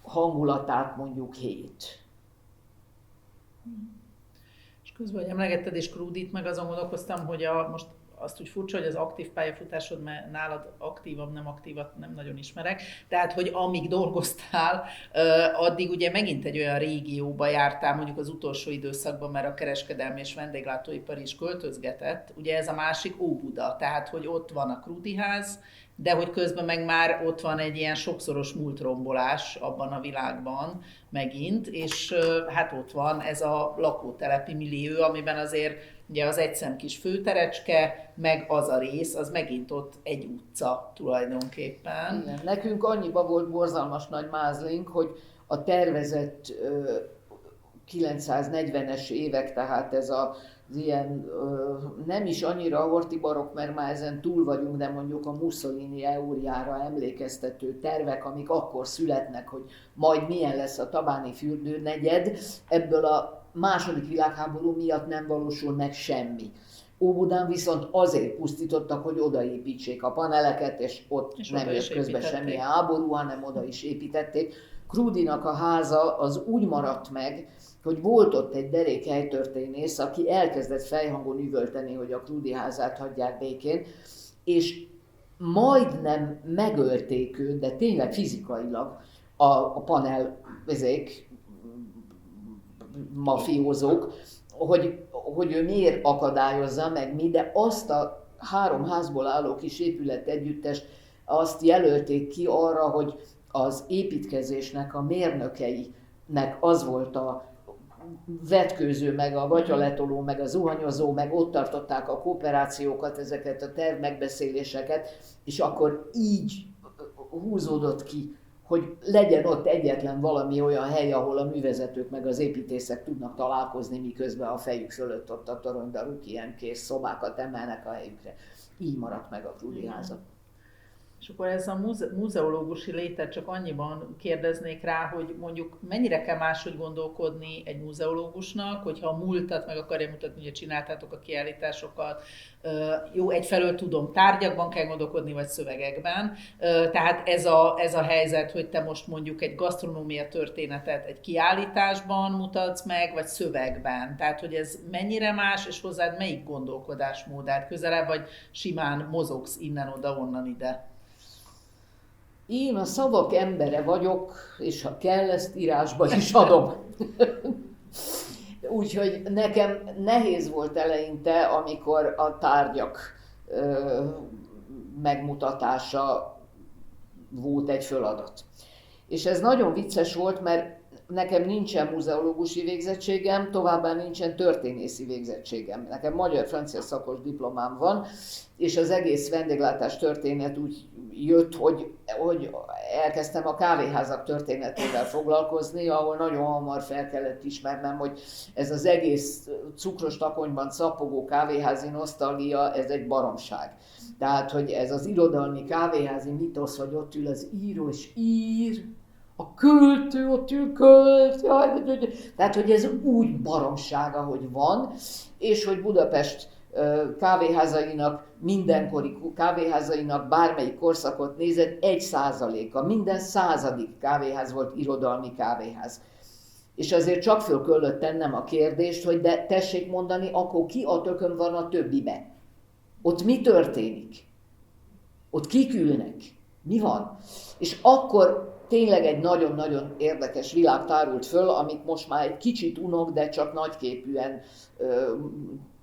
hangulatát mondjuk 7. És közben, hogy emlegetted és Krúdyt, meg azon gondolkoztam, hogy most azt úgy furcsa, hogy az aktív pályafutásod, mert nálad aktívabb, nem aktívat nem nagyon ismerek, tehát hogy amíg dolgoztál, addig ugye megint egy olyan régióba jártál, mondjuk az utolsó időszakban, mert a kereskedelmi és vendéglátóipar is költözgetett, ugye ez a másik Óbuda, tehát hogy ott van a Krúdiház, de hogy közben meg már ott van egy ilyen sokszoros múltrombolás abban a világban megint, és hát ott van ez a lakótelepi millió, amiben azért ugye az egyszem kis főterecske, meg az a rész, az megint ott egy utca tulajdonképpen. Igen. Nekünk annyiba volt borzalmas nagy mázlink, hogy a tervezett 940-es évek, tehát ez az ilyen nem is annyira a horthy barokk, mert már ezen túl vagyunk, de mondjuk a Mussolini Euriára emlékeztető tervek, amik akkor születnek, hogy majd milyen lesz a tabáni fürdőnegyed, ebből a második világháború miatt nem valósul meg semmi. Óbudán viszont azért pusztítottak, hogy odaépítsék a paneleket, és ott és nem jött közben semmilyen háború, hanem oda is építették. Krúdinak a háza az úgy maradt meg, hogy volt ott egy derék helytörténész, aki elkezdett fejhangon üvölteni, hogy a Krúdi házát hagyják békén, és majdnem megölték őt, de tényleg fizikailag a panel mafiózók, hogy ő miért akadályozza meg mi, de azt a 3 házból álló kis épület együttest azt jelölték ki arra, hogy az építkezésnek a mérnökeinek az volt a vetkőző, meg a vatyaletoló, meg a zuhanyozó, meg ott tartották a kooperációkat, ezeket a terv megbeszéléseket, és akkor így húzódott ki, hogy legyen ott egyetlen valami olyan hely, ahol a művezetők meg az építészek tudnak találkozni, miközben a fejük fölött ott a toronydaruk ilyen kész szobákat emelnek a helyükre. Így maradt meg a Krúdi háza. És akkor ez a muzeológusi létet csak annyiban kérdeznék rá, hogy mondjuk mennyire kell máshogy gondolkodni egy muzeológusnak, hogyha a múltat meg akarja mutatni, ugye csináltátok a kiállításokat, jó, egyfelől tudom, tárgyakban kell gondolkodni, vagy szövegekben, tehát ez a helyzet, hogy te most mondjuk egy gasztronómia történetet egy kiállításban mutatsz meg, vagy szövegben, tehát hogy ez mennyire más, és hozzád melyik gondolkodásmód áll közelebb, vagy simán mozogsz innen oda, onnan ide? Én a szavak embere vagyok, és ha kell, ezt írásba is adom. Úgyhogy nekem nehéz volt eleinte, amikor a tárgyak megmutatása volt egy feladat. És ez nagyon vicces volt, mert nekem nincsen muzeológusi végzettségem, továbbá nincsen történészi végzettségem. Nekem magyar-francia szakos diplomám van, és az egész vendéglátás történet úgy jött, hogy elkezdtem a kávéházak történetével foglalkozni, ahol nagyon hamar fel kellett ismernem, hogy ez az egész cukros takonyban cappogó kávéházi nosztalgia, ez egy baromság. Tehát, hogy ez az irodalmi kávéházi mitosz, hogy ott ül az író és ír, a költő ott ül költ, tehát, hogy ez úgy baromság, ahogy van, és hogy Budapest kávéházainak, mindenkori kávéházainak bármelyik korszakot nézett, 1%-a, minden 100. kávéház volt irodalmi kávéház. És azért csak föl kellett tennem a kérdést, hogy de tessék mondani, akkor ki a tökön van a többibe? Ott mi történik? Ott kik ülnek? Mi van? És akkor tényleg egy nagyon-nagyon érdekes világ tárult föl, amit most már egy kicsit unok, de csak nagyképűen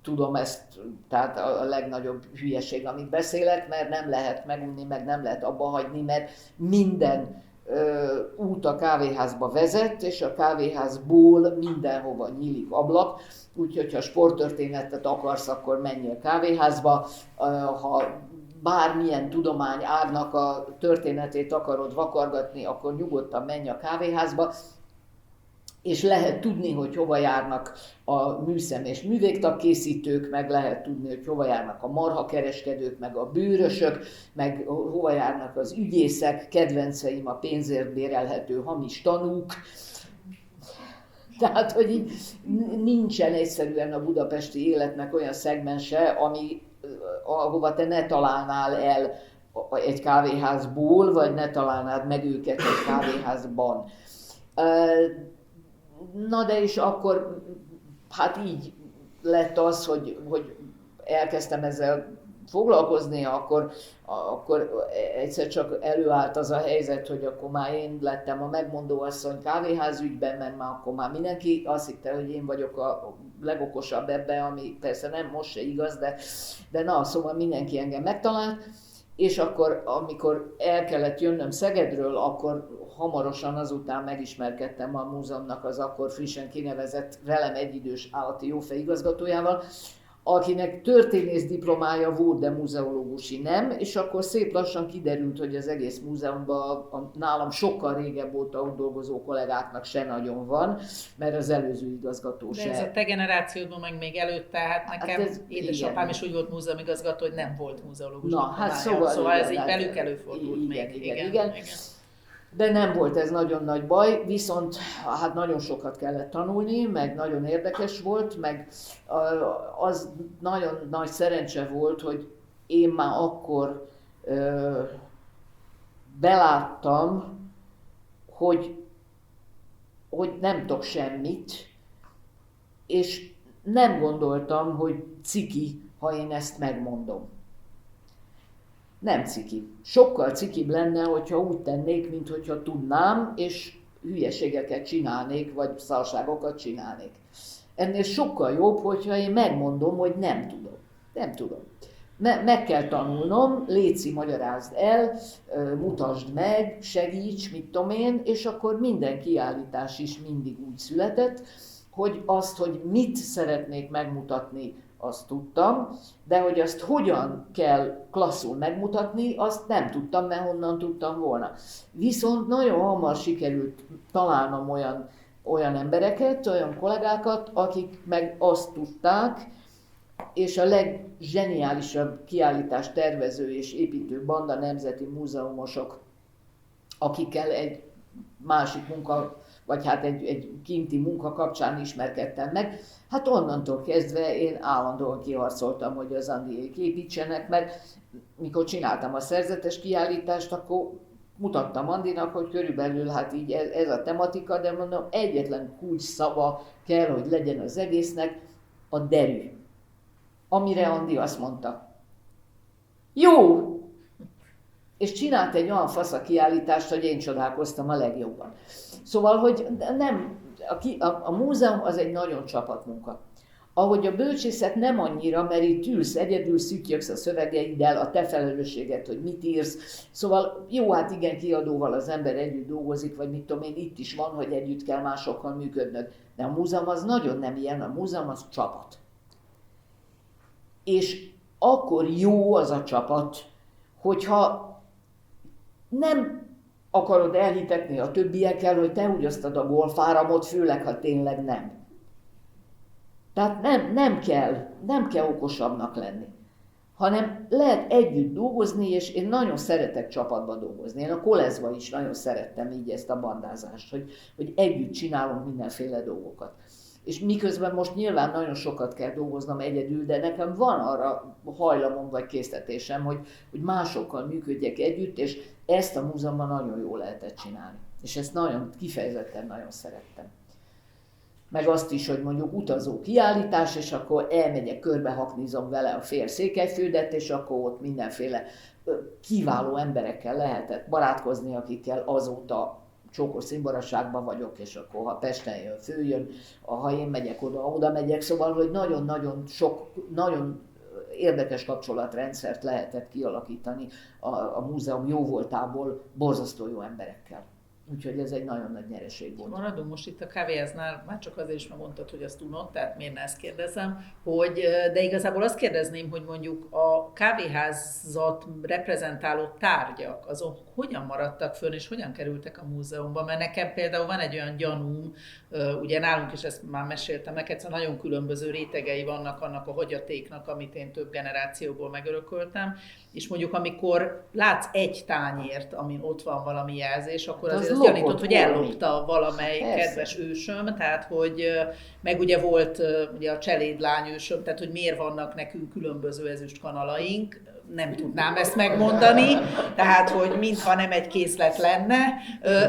tudom ezt, tehát a legnagyobb hülyeség, amit beszélek, mert nem lehet megunni, meg nem lehet abba hagyni, mert minden út a kávéházba vezet, és a kávéházból mindenhova nyílik ablak, úgyhogy ha sporttörténetet akarsz, akkor menjél kávéházba, ha bármilyen tudomány ágnak a történetét akarod vakargatni, akkor nyugodtan menj a kávéházba, és lehet tudni, hogy hova járnak a műszem és művégtagkészítők, meg lehet tudni, hogy hova járnak a marhakereskedők, meg a bőrösök, meg hova járnak az ügyészek, kedvenceim a pénzért bérelhető hamis tanúk. Tehát, hogy így nincsen egyszerűen a budapesti életnek olyan szegmense, ahova te ne találnál el egy kávéházból, vagy ne találnád meg őket egy kávéházban. Na de és akkor hát így lett az, hogy elkezdtem ezzel foglalkozni, akkor egyszer csak előállt az a helyzet, hogy akkor már én lettem a megmondó asszony kávéházügyben, mert már akkor már mindenki azt hitte, hogy én vagyok a legokosabb ebben, ami persze nem most se igaz, de na, szóval mindenki engem megtalált, és akkor, amikor el kellett jönnöm Szegedről, akkor hamarosan azután megismerkedtem a múzeumnak az akkor frissen kinevezett velem egyidős állati jófej igazgatójával, akinek történész diplomája volt, de muzeológusi nem, és akkor szép lassan kiderült, hogy az egész múzeumban a nálam sokkal régebb óta ott dolgozó kollégáknak se nagyon van, mert az előző igazgató se. De ez a te generációdban meg még előtte, hát nekem hát édesapám is úgy volt múzeumigazgató, hogy nem volt muzeológus diplomája. Hát szóval ez így velük előfordult igen. De nem volt ez nagyon nagy baj, viszont hát nagyon sokat kellett tanulni, meg nagyon érdekes volt, meg az nagyon nagy szerencse volt, hogy én már akkor beláttam, hogy nem tudok semmit, és nem gondoltam, hogy ciki, ha én ezt megmondom. Nem ciki. Sokkal cikibb lenne, hogyha úgy tennék, mintha tudnám, és hülyeségeket csinálnék, vagy szarságokat csinálnék. Ennél sokkal jobb, hogyha én megmondom, hogy nem tudom. Nem tudom. Meg kell tanulnom, léci, magyarázd el, mutasd meg, segíts, mit tudom én, és akkor minden kiállítás is mindig úgy született, hogy azt, hogy mit szeretnék megmutatni, azt tudtam, de hogy azt hogyan kell klasszul megmutatni, azt nem tudtam, mert honnan tudtam volna. Viszont nagyon hamar sikerült találnom olyan embereket, olyan kollégákat, akik meg azt tudták, és a leggeniálisabb kiállítás tervező és építő banda nemzeti múzeumosok, akikkel egy másik munka, vagy hát egy kinti munka kapcsán ismerkedtem meg. Hát onnantól kezdve én állandóan kiharcoltam, hogy az Andiék építsenek, mert mikor csináltam a szerzetes kiállítást, akkor mutattam Andinak, hogy körülbelül hát így ez a tematika, de mondom, egyetlen kulcs szava kell, hogy legyen az egésznek, a derű. Amire Andi azt mondta, jó! És csinált egy olyan fasz a kiállítást, hogy én csodálkoztam a legjobban. Szóval, hogy nem, a múzeum az egy nagyon csapatmunka. Ahogy a bölcsészet nem annyira, mert itt ülsz, egyedül szütyöksz a szövegeiddel, a te felelősséget, hogy mit írsz. Szóval jó, hát igen, kiadóval az ember együtt dolgozik, vagy mit tudom én, itt is van, hogy együtt kell másokkal működnöd. De a múzeum az nagyon nem ilyen, a múzeum az csapat. És akkor jó az a csapat, hogyha nem akarod elhitetni a többiekkel, hogy te úgy osztad a golfáramot, főleg, ha tényleg nem. Tehát nem kell okosabbnak lenni, hanem lehet együtt dolgozni, és én nagyon szeretek csapatban dolgozni. Én a Koleszban is nagyon szerettem így ezt a bandázást, hogy együtt csinálunk mindenféle dolgokat. És miközben most nyilván nagyon sokat kell dolgoznom egyedül, de nekem van arra hajlamom vagy késztetésem, hogy másokkal működjek együtt, és ezt a múzeumban nagyon jól lehetett csinálni. És ezt kifejezetten nagyon szerettem. Meg azt is, hogy mondjuk utazó kiállítás, és akkor elmegyek, körbehaknizom vele a fél Székelyföldet, és akkor ott mindenféle kiváló emberekkel lehetett barátkozni, akikkel azóta csókos színbaraságban vagyok, és akkor ha Pesten jön, följön, ha én megyek oda megyek, szóval, hogy nagyon-nagyon sok, nagyon érdekes kapcsolatrendszert lehetett kialakítani a múzeum jóvoltából borzasztó jó emberekkel. Úgyhogy ez egy nagyon nagy nyereség volt. Maradunk most itt a kávéháznál, már csak azért is, mert mondtad, hogy azt tudod, tehát miért ne ezt kérdezem, de igazából azt kérdezném, hogy mondjuk a kávéházat reprezentáló tárgyak, azok hogyan maradtak fönn, és hogyan kerültek a múzeumba? Mert nekem például van egy olyan gyanúm, ugye nálunk is ezt már meséltem meg, egyszerűen nagyon különböző rétegei vannak annak a hagyatéknak, amit én több generációból megörököltem, és mondjuk amikor látsz egy tányért, amin ott van valami jelzés, akkor azért azt gyanított, hogy valami. ellopta valamely Persze. kedves ősöm, tehát hogy meg ugye volt ugye a cselédlány ősöm, tehát hogy miért vannak nekünk különböző ezüstkanalaink, nem tudnám ezt megmondani, tehát hogy mintha nem egy készlet lenne.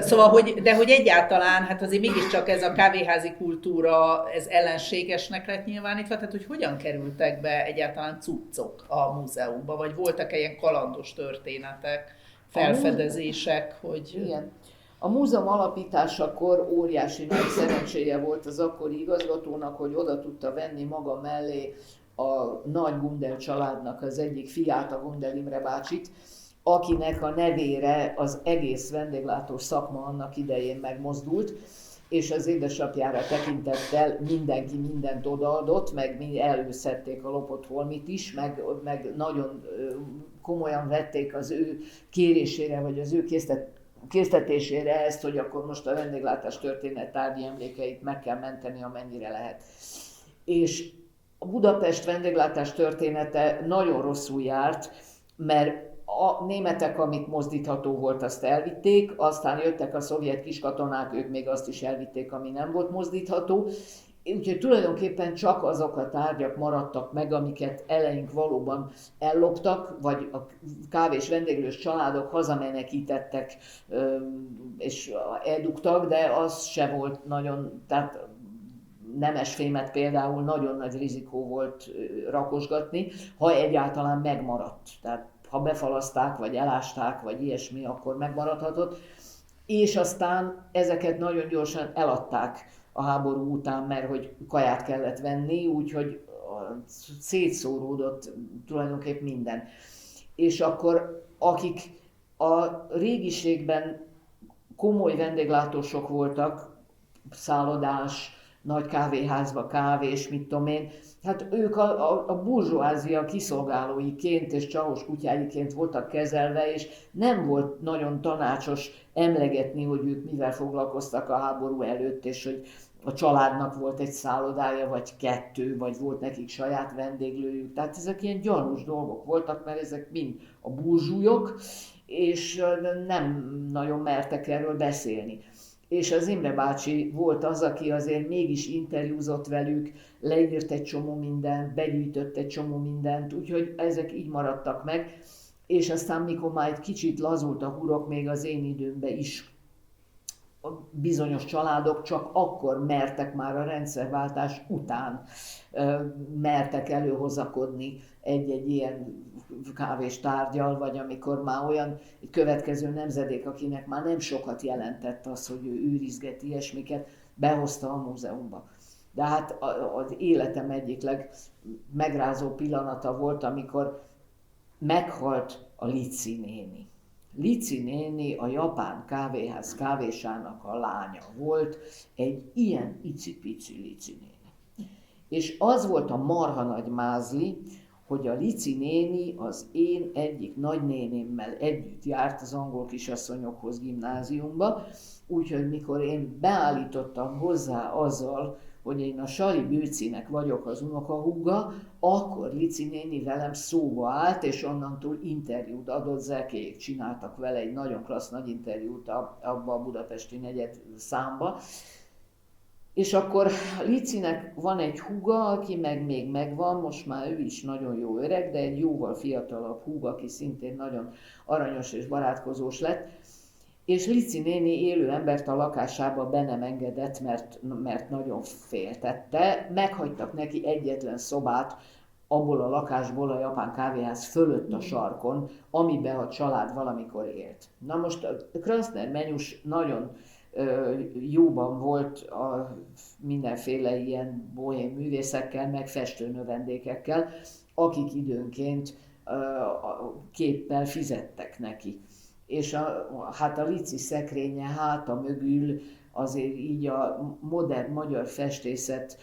Szóval, de hogy egyáltalán, hát azért mégiscsak ez a kávéházi kultúra, ez ellenségesnek lett nyilvánítva, tehát hogy hogyan kerültek be egyáltalán cuccok a múzeumba, vagy voltak-e ilyen kalandos történetek, felfedezések, hogy... Igen. A múzeum alapításakor óriási nagy szerencséje volt az akkori igazgatónak, hogy oda tudta venni maga mellé a nagy Gundel családnak az egyik fiát, a Gundel Imre bácsit, akinek a nevére az egész vendéglátós szakma annak idején megmozdult, és az édesapjára tekintettel mindenki mindent odaadott, meg előszedték a lopott holmit is, meg nagyon komolyan vették az ő kérésére, vagy az ő késztetésére ezt, hogy akkor most a vendéglátás történet tárgyi emlékeit meg kell menteni, amennyire lehet. És a Budapest vendéglátás története nagyon rosszul járt, mert a németek, amit mozdítható volt, azt elvitték, aztán jöttek a szovjet kiskatonák, ők még azt is elvitték, ami nem volt mozdítható. Úgyhogy tulajdonképpen csak azok a tárgyak maradtak meg, amiket eleink valóban elloptak, vagy a kávés vendéglős családok hazamenekítettek és eldugtak, de az se volt nagyon, tehát nemesfémet például nagyon nagy rizikó volt rakosgatni, ha egyáltalán megmaradt. Tehát ha befalaszták, vagy elásták, vagy ilyesmi, akkor megmaradhatott. És aztán ezeket nagyon gyorsan eladták a háború után, mert hogy kaját kellett venni, úgyhogy szétszóródott tulajdonképp minden. És akkor akik a régiségben komoly vendéglátósok voltak, szállodás, nagy kávéházba kávés, mit tudom én, hát ők a burzsóázia kiszolgálóiként és csahos kutyáiként voltak kezelve, és nem volt nagyon tanácsos emlegetni, hogy ők mivel foglalkoztak a háború előtt, és hogy a családnak volt egy szállodája, vagy kettő, vagy volt nekik saját vendéglőjük. Tehát ezek ilyen gyanús dolgok voltak, mert ezek mind a burzsúlyok, és nem nagyon mertek erről beszélni. És az Imre bácsi volt az, aki azért mégis interjúzott velük, leírt egy csomó mindent, begyűjtött egy csomó mindent, úgyhogy ezek így maradtak meg. És aztán, mikor már egy kicsit lazult a hurok, még az én időmben is bizonyos családok csak akkor mertek már a rendszerváltás után mertek előhozakodni egy-egy ilyen kávés tárgyal, vagy amikor már olyan következő nemzedék, akinek már nem sokat jelentett az, hogy ő őrizget ilyesmiket, behozta a múzeumba. De hát az életem egyik legmegrázó pillanata volt, amikor meghalt a Lici néni. Lici néni a japán kávéház kávésának a lánya volt, egy ilyen icipici Lici néni. És az volt a marha nagy mázli, hogy a Lici néni az én egyik nagynénémmel együtt járt az angol kisasszonyokhoz gimnáziumba, úgyhogy mikor én beállítottam hozzá azzal, hogy én a Sali Bőcinek vagyok az unokahúga, akkor Lici néni velem szóba állt, és onnantól interjút adott, Zelkéjék csináltak vele egy nagyon klassz nagy interjút abba a budapesti negyed számba. És akkor Licinek van egy húga, aki meg még megvan, most már ő is nagyon jó öreg, de egy jóval fiatalabb húga, aki szintén nagyon aranyos és barátkozós lett. És Lici néni élő embert a lakásába be nem engedett, mert nagyon féltette. Meghagytak neki egyetlen szobát abból a lakásból a japán kávéház fölött a sarkon, amiben a család valamikor élt. Na most a Kraszner Menyus nagyon jóban volt a mindenféle ilyen bohém művészekkel, meg festőnövendékekkel, akik időnként képpel fizettek neki. És hát a Lici szekrénye háta mögül azért így a modern magyar festészet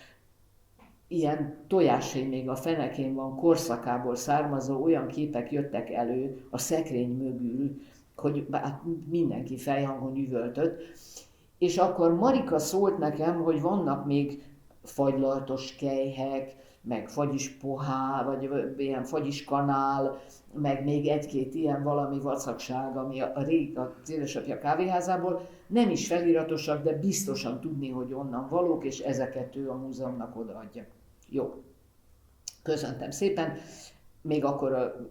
ilyen tojáshéj még a fenekén van korszakából származó olyan képek jöttek elő a szekrény mögül, hogy hát mindenki fejhangon üvöltött. És akkor Marika szólt nekem, hogy vannak még fagylaltos kelyhek, meg fagyis pohá, vagy ilyen fagyis kanál, meg még egy-két ilyen valami vacakság, ami az édesapja kávéházából, nem is feliratosak, de biztosan tudni, hogy onnan valók, és ezeket ő a múzeumnak odaadja. Jó. Köszöntem szépen. Még akkor a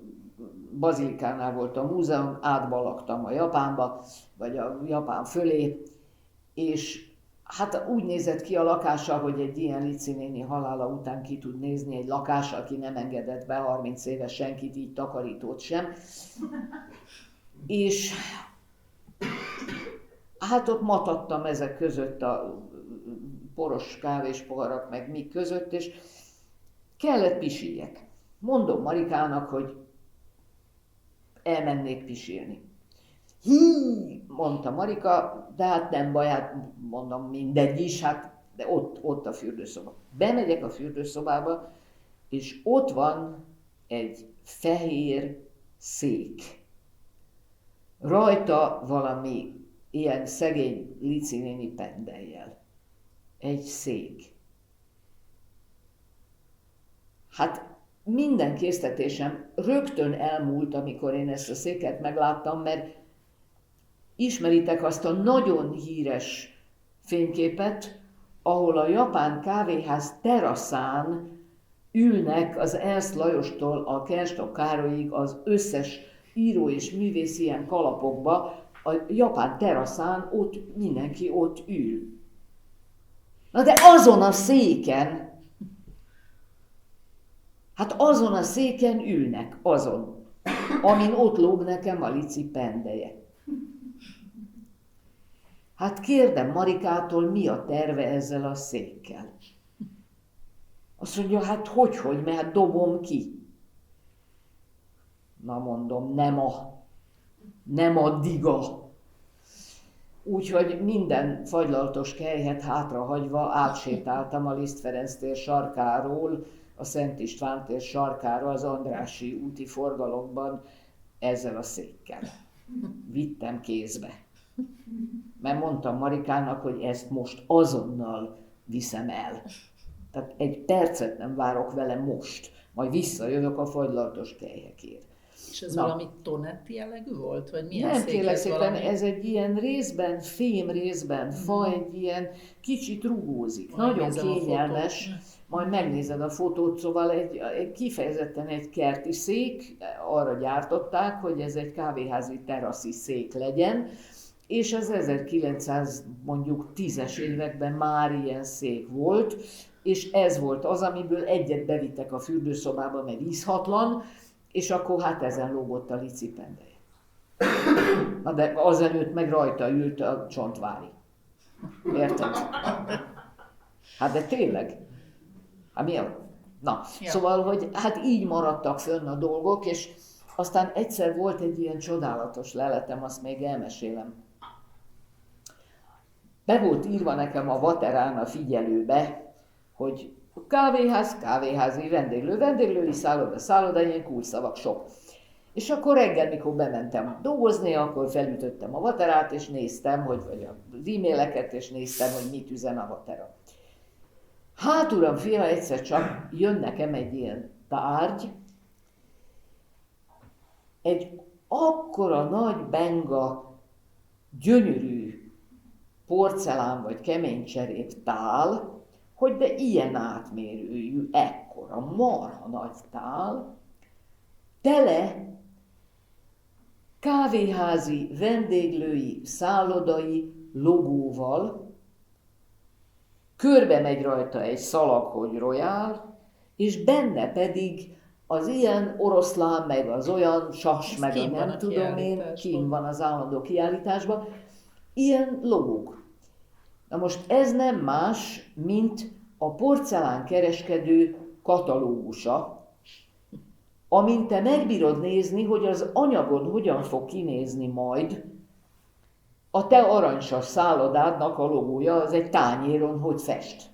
Bazilikánál volt a múzeum, átbalagtam a Japánba, vagy a Japán fölé, és hát úgy nézett ki a lakása, hogy egy ilyen Lici néni halála után ki tud nézni egy lakás, aki nem engedett be 30 éves senkit, így takarítót sem. És hát ott matadtam ezek között a poros kávéspoharak, meg mik között, és kellett pisiljek. Mondom Marikának, hogy elmennék pisilni. Hí, mondta Marika, de hát nem baj, hát mondom mindegy is, hát de ott a fürdőszoba. Bemegyek a fürdőszobába, és ott van egy fehér szék. Rajta valami ilyen szegény Lici néni pendellyel. Egy szék. Hát minden késztetésem rögtön elmúlt, amikor én ezt a széket megláttam, mert ismeritek azt a nagyon híres fényképet, ahol a japán kávéház teraszán ülnek az Ernst Lajostól a Kerstok Károlyig az összes író és művész ilyen kalapokba, a japán teraszán ott mindenki ott ül. Na de azon a széken, hát azon a széken ülnek, azon, amin ott lóg nekem a Lici pendeje. Hát kérdem Marikától, mi a terve ezzel a székkel? Azt mondja, hát hogy, mert hát dobom ki. Na mondom, nem a diga. Úgyhogy minden fagylaltos kelyhet hátrahagyva átsétáltam a Liszt Ferenc tér sarkáról, a Szent István tér sarkára az Andrássy úti forgalomban ezzel a székkel. Vittem kézbe. Mert mondtam Marikának, hogy ezt most azonnal viszem el. Tehát egy percet nem várok vele most, majd visszajövök a fagylaltos kelyhekért. És ez valami tonetti jellegű volt? Vagy milyen nem, szék kérlek ez szépen, valami? ez egy ilyen részben, fém részben, fa, egy ilyen kicsit rugózik. Majd Nagyon nézem a kényelmes, fotót. majd megnézed a fotót, szóval kifejezetten egy kerti szék, arra gyártották, hogy ez egy kávéházi teraszi szék legyen, és az 1900 mondjuk 10-es években már ilyen szék volt, és ez volt az, amiből egyet bevittek a fürdőszobába, mert ízhatlan, és akkor hát ezen lógott a Lici pendelye. Na de azelőtt meg rajta ült a Csontvári. Érted? Hát de tényleg. Hát mi a... Na, Ja. Szóval, hogy hát így maradtak fönn a dolgok, és aztán egyszer volt egy ilyen csodálatos leletem, azt még elmesélem. Be volt írva nekem a Vaterán a figyelőbe, hogy kávéház, kávéházi, vendéglő, vendéglői szálloda, szálloda, ilyen kulcsszavak sok. És akkor reggel, mikor bementem dolgozni, akkor felütöttem a Vaterát, és néztem, vagy az e-maileket, és néztem, hogy mit üzen a Vatera. Hát uram, fia, egyszer csak jön nekem egy ilyen tárgy, egy akkora nagy benga, gyönyörű porcelán vagy kemény cserép tál, hogy de ilyen átmérőjű, ekkora, marha nagy tál, tele kávéházi, vendéglői, szállodai logóval, körbe megy rajta egy szalag, hogy Royal, és benne pedig az ilyen oroszlán, meg az olyan sas, Ez meg a kint van nem a tudom én, kiállításban. kint van az állandó kiállításban, ilyen logók. Na most ez nem más, mint a porcelánkereskedő katalógusa, amint te megbírod nézni, hogy az anyagon hogyan fog kinézni majd, a te aranysas szállodádnak a logója az egy tányéron, hogy fest.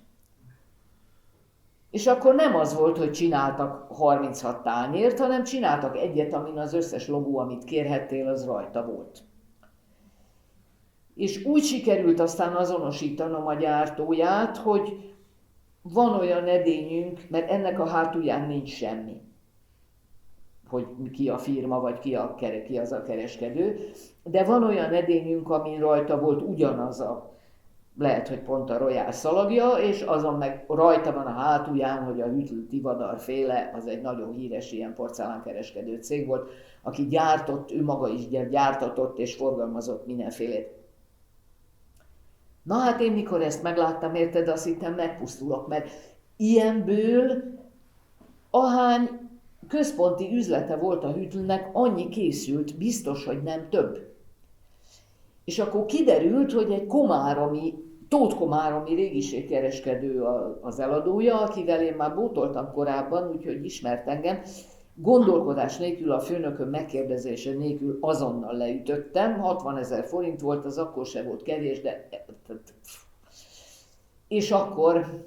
És akkor nem az volt, hogy csináltak 36 tányért, hanem csináltak egyet, amin az összes logó, amit kérhettél, az rajta volt. És úgy sikerült aztán azonosítanom a gyártóját, hogy van olyan edényünk, mert ennek a hátulján nincs semmi, hogy ki a firma, vagy ki az a kereskedő, de van olyan edényünk, amin rajta volt ugyanaz lehet, hogy pont a Royal szalagja, és azon meg rajta van a hátulján, hogy a Hüttl Tivadar féle, az egy nagyon híres ilyen porcelánkereskedő cég volt, aki gyártott, ő maga is gyártatott és forgalmazott mindenfélét. Na hát én mikor ezt megláttam, érted, azt hittem megpusztulok, mert ilyenből ahány központi üzlete volt a Hüttlnek, annyi készült, biztos, hogy nem több. És akkor kiderült, hogy egy tótkomáromi régiségkereskedő az eladója, akivel én már bótoltam korábban, úgyhogy ismert engem. Gondolkodás nélkül, a főnököm megkérdezése nélkül azonnal leütöttem, 60 000 forint volt, az akkor se volt kevés, de... És akkor,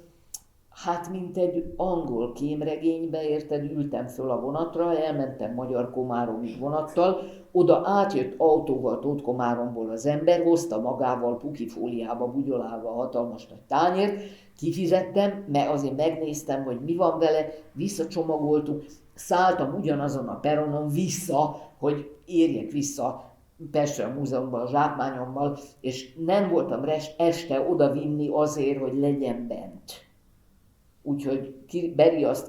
hát mint egy angol kémregénybe, érted, ültem föl a vonatra, elmentem Magyar-Komáromig vonattal, oda átjött autóval Tótkomáromból az ember, hozta magával pukifóliába bugyolálva a hatalmas nagy tányért, kifizettem, mert azért megnéztem, hogy mi van vele, visszacsomagoltuk, szálltam ugyanazon a peronon vissza, hogy érjek vissza Pestre a múzeumban a zsákmányommal, és nem voltam este odavinni azért, hogy legyen bent. Úgyhogy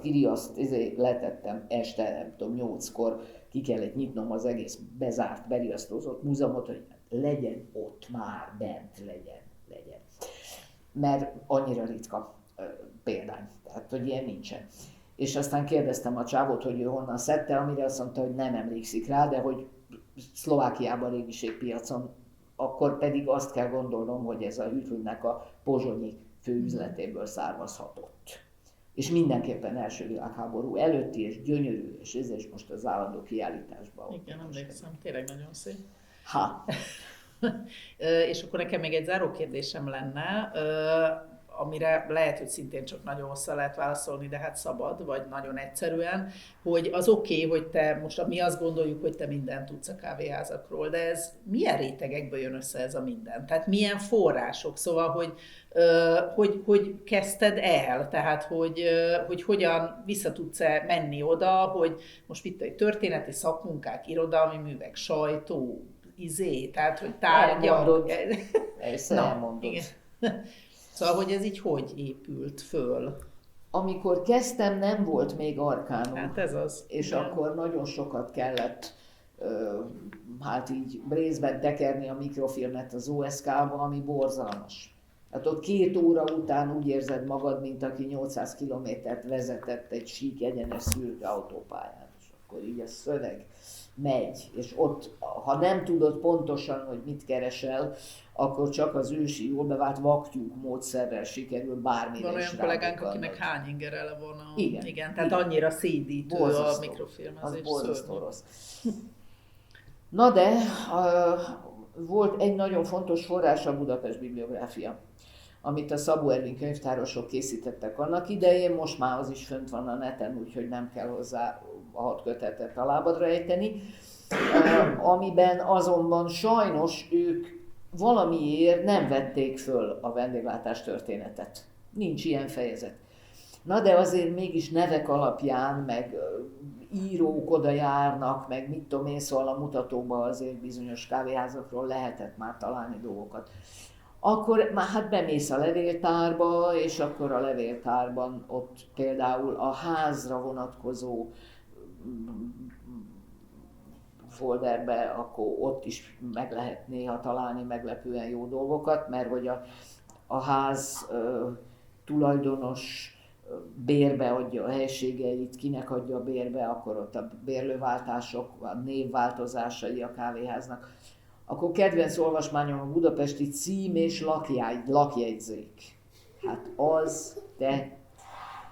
kiriaszt, letettem este, nem tudom, 8-kor, ki kellett nyitnom az egész bezárt, beriasztózott múzeumot, hogy legyen ott már, bent legyen. Mert annyira ritka példány, tehát hogy ilyen nincsen. És aztán kérdeztem a csávót, hogy ő honnan szedte, amire azt mondta, hogy nem emlékszik rá, de hogy Szlovákiában régiségpiacon, akkor pedig azt kell gondolnom, hogy ez a Hüttlnek a pozsonyi főüzletéből származhatott. És mindenképpen első világháború előtti, és gyönyörű, és ez is most az állandó kiállításban. Igen, emlékszem, tényleg nagyon szép. Ha. És akkor nekem még egy záró kérdésem lenne, amire lehet, hogy szintén csak nagyon hosszan lehet válaszolni, de hát szabad, vagy nagyon egyszerűen, hogy az oké, hogy te most mi azt gondoljuk, hogy te mindent tudsz a kávéházakról, de ez milyen rétegekből jön össze ez a minden? Tehát milyen források? Szóval, hogy kezdted el? Tehát, hogy hogyan vissza tudsz-e menni oda, hogy most itt egy történeti szakmunkák, irodalmi művek, sajtó, tehát, hogy tárgyak. Elmondod. Igen. Szóval, hogy ez így hogy épült föl? Amikor kezdtem, nem volt még arkánum. Hát ez az. És igen. Akkor nagyon sokat kellett hát így részben tekerni a mikrofilmet az OSK-ba, ami borzalmas. Hát ott 2 óra után úgy érzed magad, mint aki 800 kilométert vezetett egy sík egyenes szürke autópályán. És akkor így a szöveg megy, és ott, ha nem tudod pontosan, hogy mit keresel, akkor csak az ősi jól bevált vaktyúk módszerrel sikerül bármire. Van olyan kollégánk, akinek hány ingerele van. Igen, tehát igen. Annyira szédítő a mikrofilmezés. Az borzasztó rossz. Na de, volt egy nagyon fontos forrás, a Budapest bibliográfia, amit a Szabó Ervin könyvtárosok készítettek annak idején, most már az is fönt van a neten, úgyhogy nem kell hozzá a 6 kötetet a lábadra ejteni, amiben azonban sajnos ők valamiért nem vették föl a vendéglátás történetet. Nincs ilyen fejezet. Na de azért mégis nevek alapján, meg írók oda járnak, meg mit tudom én, szóval a mutatóban azért bizonyos kávéházakról lehetett már találni dolgokat. Akkor már hát bemész a levéltárba, és akkor a levéltárban ott például a házra vonatkozó folderbe, akkor ott is meg lehet néha találni meglepően jó dolgokat, mert hogy a ház tulajdonos bérbe adja a helységeit, kinek adja bérbe, akkor ott a bérlőváltások, a névváltozásai a kávéháznak. Akkor kedvenc olvasmányom a budapesti cím és lakjegyzék. Hát az, de...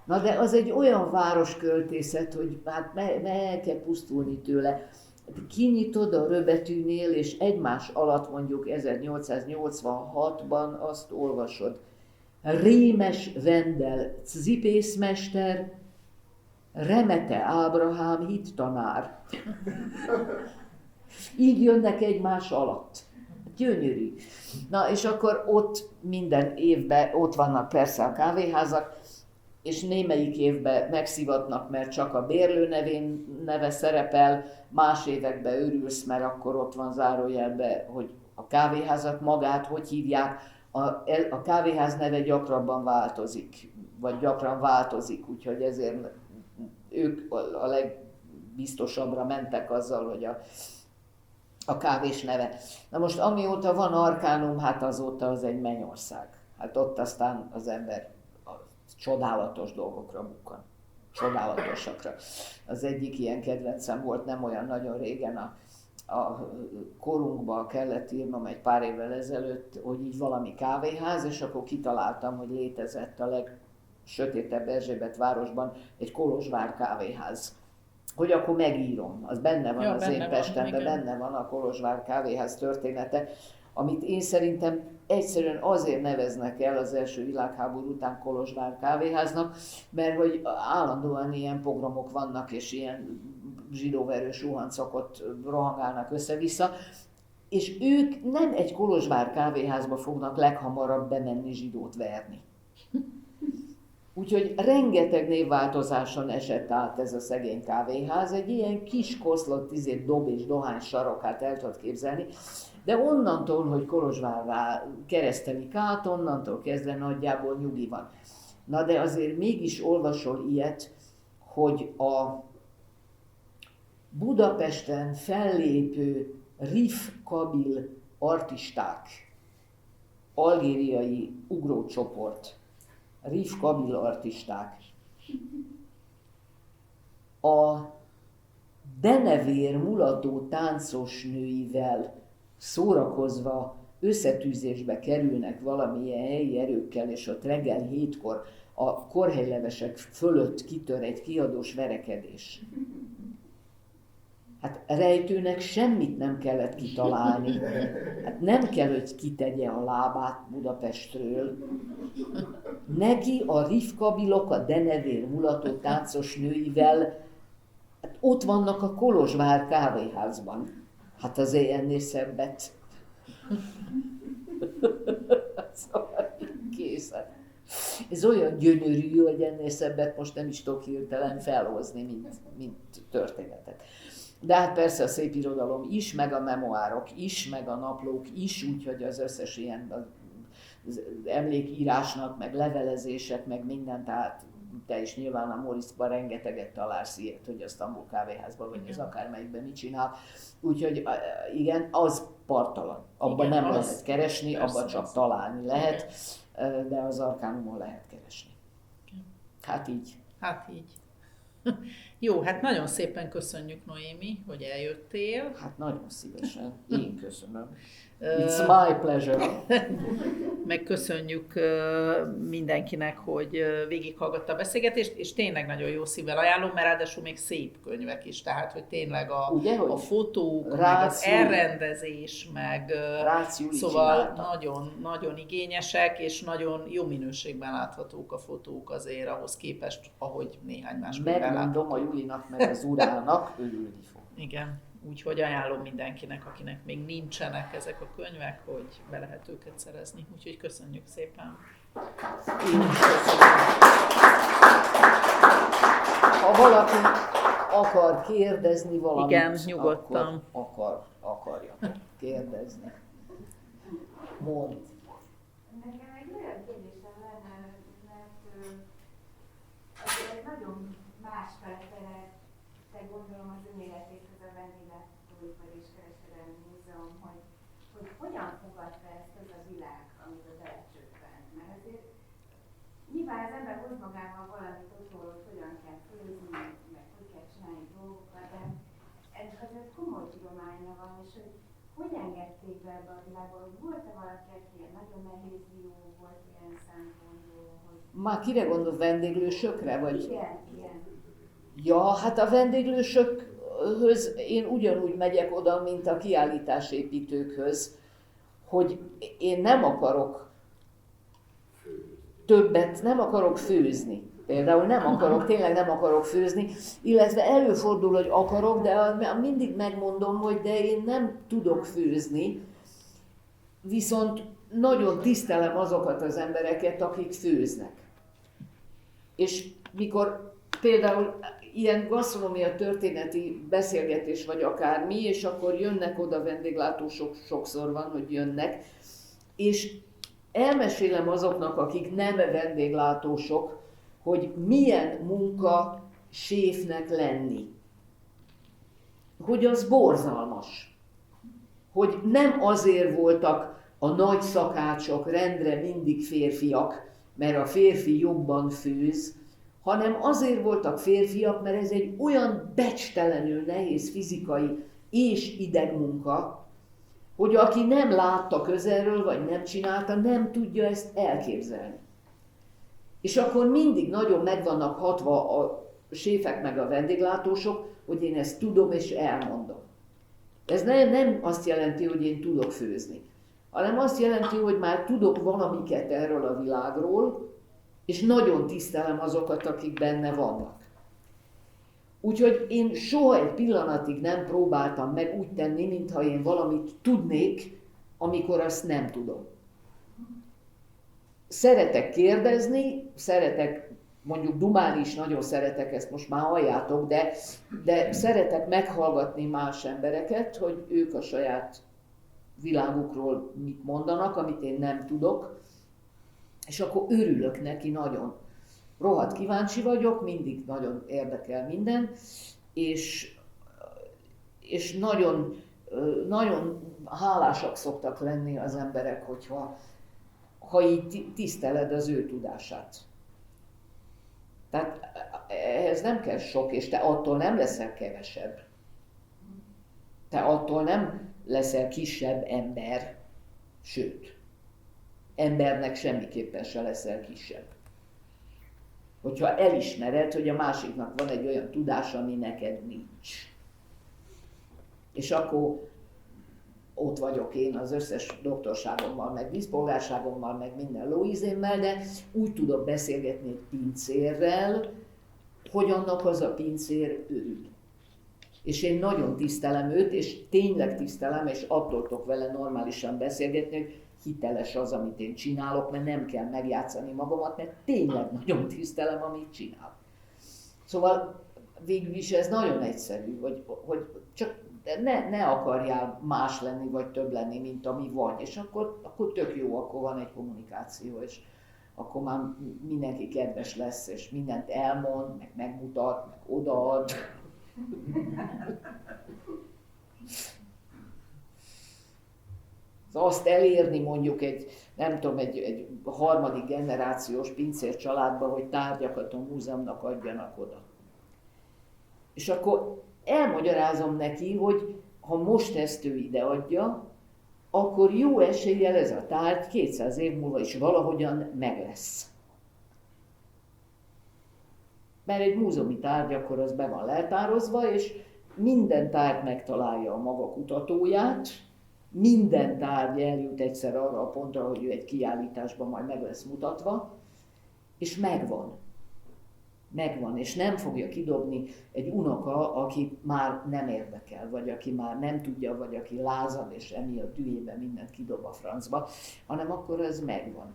Na de az egy olyan városköltészet, hogy hát meg kell pusztulni tőle. Kinyitod a röbetűnél, és egymás alatt mondjuk 1886-ban azt olvasod. Rémes Vendel cipészmester, Remete Ábrahám hittanár. Így jönnek egymás alatt. Gyönyörű. Na és akkor ott minden évben ott vannak persze a kávéházak, és némelyik évben megszivatnak, mert csak a bérlő neve szerepel, más években örülsz, mert akkor ott van zárójelben, hogy a kávéházat magát hogy hívják, a kávéház neve gyakrabban változik, vagy gyakran változik, úgyhogy ezért ők a legbiztosabbra mentek azzal, hogy a kávés neve. Na most amióta van Arcanum, hát azóta az egy mennyország. Hát ott aztán az ember csodálatos dolgokra bukkan. Csodálatosakra. Az egyik ilyen kedvencem volt nem olyan nagyon régen, a korunkba kellett írnom egy pár évvel ezelőtt, hogy így valami kávéház, és akkor kitaláltam, hogy létezett a legsötétebb Erzsébet városban egy Kolozsvár kávéház. Hogy akkor megírom, az benne van, az én Pestemben, benne van a Kolozsvár kávéház története, amit én szerintem egyszerűen azért neveznek el az első világháború után Kolozsvár kávéháznak, mert hogy állandóan ilyen pogromok vannak, és ilyen zsidóverő suhancok ott rohangálnak össze-vissza, és ők nem egy Kolozsvár kávéházba fognak leghamarabb bemenni zsidót verni. Úgyhogy rengeteg névváltozáson esett át ez a szegény kávéház, egy ilyen kis koszlott dob és dohány sarokát el tudod képzelni, de onnantól, hogy Kolozsvárrá keresztelik át, onnantól kezdve nagyjából nyugi van. Na de azért mégis olvasol ilyet, hogy a Budapesten fellépő Rif Kabil artisták, algériai ugrócsoport, Rif Kabil artisták, a denevér mulató táncos nőivel szórakozva összetűzésbe kerülnek valamilyen helyi erőkkel, és ott reggel 7-kor a korhelylevesek fölött kitör egy kiadós verekedés. Hát rejtőnek semmit nem kellett kitalálni. Hát nem kell, hogy kitegye a lábát Budapestről. Neki a Rif Kabilok, a denevér mulató táncos nőivel, hát ott vannak a Kolozsvár kávéházban. Hát az ennél szebbet. Szóval készen. Ez olyan gyönyörű, hogy ennél szebbet most nem is tudok hirtelen felhozni, mint történetet. De hát persze a szép irodalom is, meg a memoárok is, meg a naplók is, úgyhogy az összes ilyen az emlékírásnak, meg levelezések, meg minden, tehát te is nyilván a Moriszban rengeteget találsz ilyet, hogy a Stambul kávéházban, vagy az akármelyikben mit csinál. Úgyhogy igen, az parttalan. Abban nem lehet keresni, abban csak találni lehet, de az Arcanumon lehet keresni. Hát így. Hát így. Jó, hát nagyon szépen köszönjük, Noémi, hogy eljöttél. Hát nagyon szívesen. Én köszönöm. It's my pleasure. Megköszönjük mindenkinek, hogy végighallgatta a beszélgetést, és tényleg nagyon jó szívvel ajánlom, mert ráadásul még szép könyvek is, tehát hogy tényleg a fotók, meg az elrendezés, meg szóval nagyon, nagyon igényesek, és nagyon jó minőségben láthatók a fotók azért ahhoz képest, ahogy néhány más könyvben megmondom a Julinak, meg az urának, örülni fog. Igen. Úgyhogy ajánlom mindenkinek, akinek még nincsenek ezek a könyvek, hogy be lehet őket szerezni. Úgyhogy köszönjük szépen! Én is köszönöm. Ha valaki akar kérdezni valamit, igen, nyugodtan. Akkor akarja kérdezni. Mondd. Nekem egy olyan kérdésem lenne, mert azért egy nagyon másfele te gondolom az önéletéhez a Vendéglátóipari és Kereskedelmi Múzeum, hogy hogyan fogadta ezt az a világ, amit az elcsökkent. Mert azért nyilván az ember hoz magával valamit otthon, hogy hogyan kell főzni, meg hogy kell csinálni dolgokat, de ennek azért komoly tudománya van, és hogy engedték be ebbe a világba, hogy volt-e valaki, aki ilyen nagyon nehéz dió volt ilyen szempontból, hogy... Már kire gondol, vendéglősökre, vagy? Igen. Ja, hát a vendéglősökhöz én ugyanúgy megyek oda, mint a kiállításépítőkhöz, hogy én nem akarok többet, nem akarok főzni. Például tényleg nem akarok főzni, illetve előfordul, hogy akarok, de mindig megmondom, hogy de én nem tudok főzni, viszont nagyon tisztelem azokat az embereket, akik főznek. És mikor például ilyen gasztronómia történeti beszélgetés vagy akármi, és akkor jönnek oda vendéglátósok, sokszor van, hogy jönnek, és elmesélem azoknak, akik nem vendéglátósok, hogy milyen munka séfnek lenni. Hogy az borzalmas. Hogy nem azért voltak a nagy szakácsok rendre mindig férfiak, mert a férfi jobban főz, hanem azért voltak férfiak, mert ez egy olyan becstelenül nehéz fizikai és idegmunka, hogy aki nem látta közelről, vagy nem csinálta, nem tudja ezt elképzelni. És akkor mindig nagyon meg vannak hatva a séfek meg a vendéglátósok, hogy én ezt tudom és elmondom. Ez nem azt jelenti, hogy én tudok főzni, hanem azt jelenti, hogy már tudok valamiket erről a világról, és nagyon tisztelem azokat, akik benne vannak. Úgyhogy én soha egy pillanatig nem próbáltam meg úgy tenni, mintha én valamit tudnék, amikor azt nem tudom. Szeretek kérdezni, mondjuk dumálni is nagyon szeretek, ezt most már halljátok, de szeretek meghallgatni más embereket, hogy ők a saját világukról mit mondanak, amit én nem tudok, és akkor örülök neki nagyon. Rohadt kíváncsi vagyok, mindig nagyon érdekel minden, és nagyon, nagyon hálásak szoktak lenni az emberek, ha így tiszteled az ő tudását. Tehát ehhez nem kell sok, és te attól nem leszel kevesebb. Te attól nem leszel kisebb ember, sőt, embernek semmiképpen se leszel kisebb. Hogyha elismered, hogy a másiknak van egy olyan tudása, ami neked nincs. És akkor ott vagyok én az összes doktorságommal, meg vízpolgárságommal, meg minden lóizémmel, de úgy tudok beszélgetni egy pincérrel, hogy annak az a pincér örül. És én nagyon tisztelem őt, és tényleg tisztelem, és attól tudok vele normálisan beszélgetni, hogy hiteles az, amit én csinálok, mert nem kell megjátszani magamat, mert tényleg nagyon tisztelem, amit csinál. Szóval végül is ez nagyon egyszerű, hogy csak ne akarjál más lenni, vagy több lenni, mint ami vagy, és akkor tök jó, akkor van egy kommunikáció, és akkor már mindenki kedves lesz, és mindent elmond, meg megmutat, meg odaad. Azt elérni mondjuk egy harmadik generációs pincér családba, hogy tárgyakat a múzeumnak adjanak oda. És akkor elmagyarázom neki, hogy ha most ezt ő ideadja, akkor jó eséllyel ez a tárgy 200 év múlva is valahogyan meg lesz. Mert egy múzeumi tárgy akkor az be van leltározva, és minden tárgy megtalálja a maga kutatóját, minden tárgy eljut egyszer arra a pontra, hogy ő egy kiállításban majd meg lesz mutatva, és megvan. Megvan, és nem fogja kidobni egy unoka, aki már nem érdekel, vagy aki már nem tudja, vagy aki lázad, és emiatt dühében mindent kidob a francba, hanem akkor ez megvan.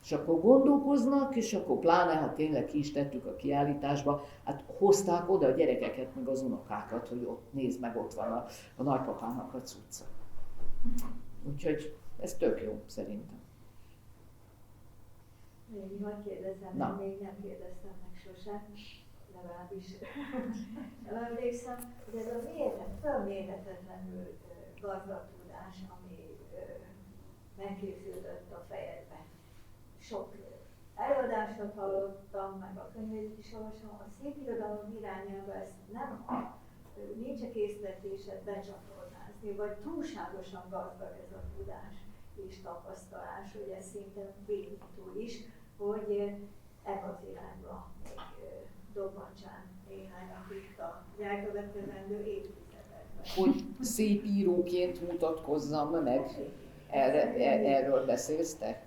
És akkor gondolkoznak, és akkor pláne, ha tényleg ki is tettük a kiállításba, hát hozták oda a gyerekeket, meg az unokákat, hogy ott nézd meg, ott van a nagypapának a cucca. Úgyhogy ez tök jó, szerintem. Még hadd kérdezzem, mert még nem kérdeztem meg sosem, legalábbis nem emlékszem, hogy ez a fölméretetlenül gazdag tudás, ami megképződött a fejedbe. Sok előadásot hallottam, meg a könyvét is olvasom, a szépirodalom irányába ezt nincs a készletésed becsatornázni, vagy túlságosan gazdag ez a tudás és tapasztalás, hogy ez szinte bénító is, hogy ebbe az irányba még dobbantsán néhányat itt a elkövetkezendő évtizedekben. Hogy szép íróként mutatkozzam meg, erről beszélsz te?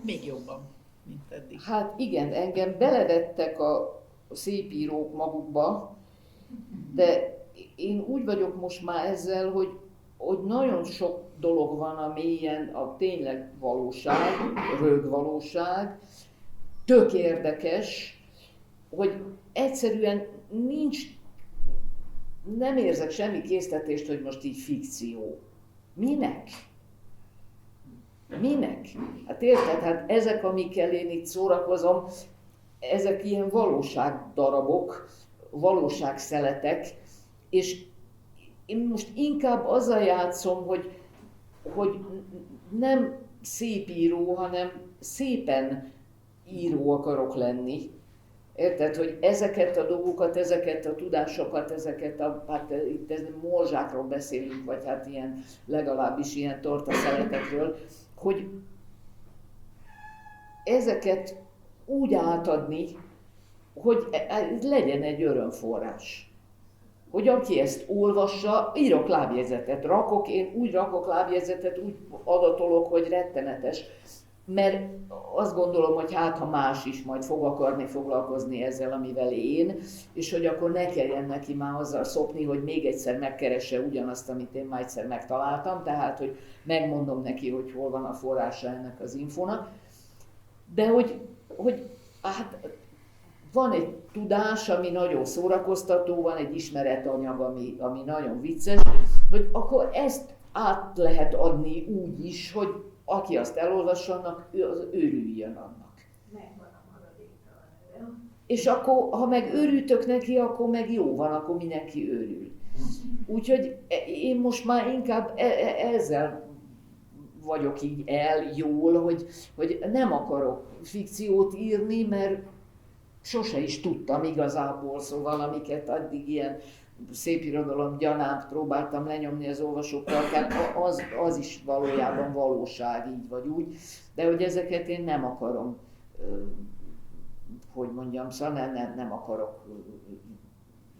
Még jobban, mint eddig. Hát igen, engem belevettek a szép írók magukba, de én úgy vagyok most már ezzel, hogy nagyon sok dolog van, ami ilyen a tényleg valóság, rögvalóság, tök érdekes, hogy egyszerűen nem érzek semmi késztetést, hogy most így fikció. Minek? Minek? Hát érted, hát ezek, amikkel én itt szórakozom, ezek ilyen valóságdarabok, valóságszeletek, és én most inkább azzal játszom, hogy nem szép író, hanem szépen író akarok lenni. Érted, hogy ezeket a dolgokat, ezeket a tudásokat, hát itt morzsákról beszélünk, vagy hát ilyen, legalábbis ilyen tortaszeletekről, hogy ezeket úgy átadni, hogy legyen egy örömforrás. Hogy aki ezt olvassa, írok lábjegyzetet, én úgy rakok lábjegyzetet, úgy adatolok, hogy rettenetes. Mert azt gondolom, hogy hát ha más is majd fog akarni foglalkozni ezzel, amivel én, és hogy akkor ne kelljen neki már azzal szopni, hogy még egyszer megkeresse ugyanazt, amit én már egyszer megtaláltam, tehát hogy megmondom neki, hogy hol van a forrása ennek az infónak. De hogy hát van egy tudás, ami nagyon szórakoztató, van egy ismeretanyag, ami nagyon vicces, hogy akkor ezt át lehet adni úgy is, hogy aki azt elolvassa, annak az örüljön annak. Megvan a maradéktalan. És akkor, ha meg örültök neki, akkor meg jó van, akkor mindenki örül. Úgyhogy én most már inkább ezzel vagyok így jól, hogy nem akarok fikciót írni, mert sose is tudtam igazából, szóval amiket addig ilyen szépirodalom gyanánt próbáltam lenyomni az olvasókkal, az is valójában valóság, így vagy úgy, de hogy ezeket én nem akarom, hogy mondjam, szóval nem akarok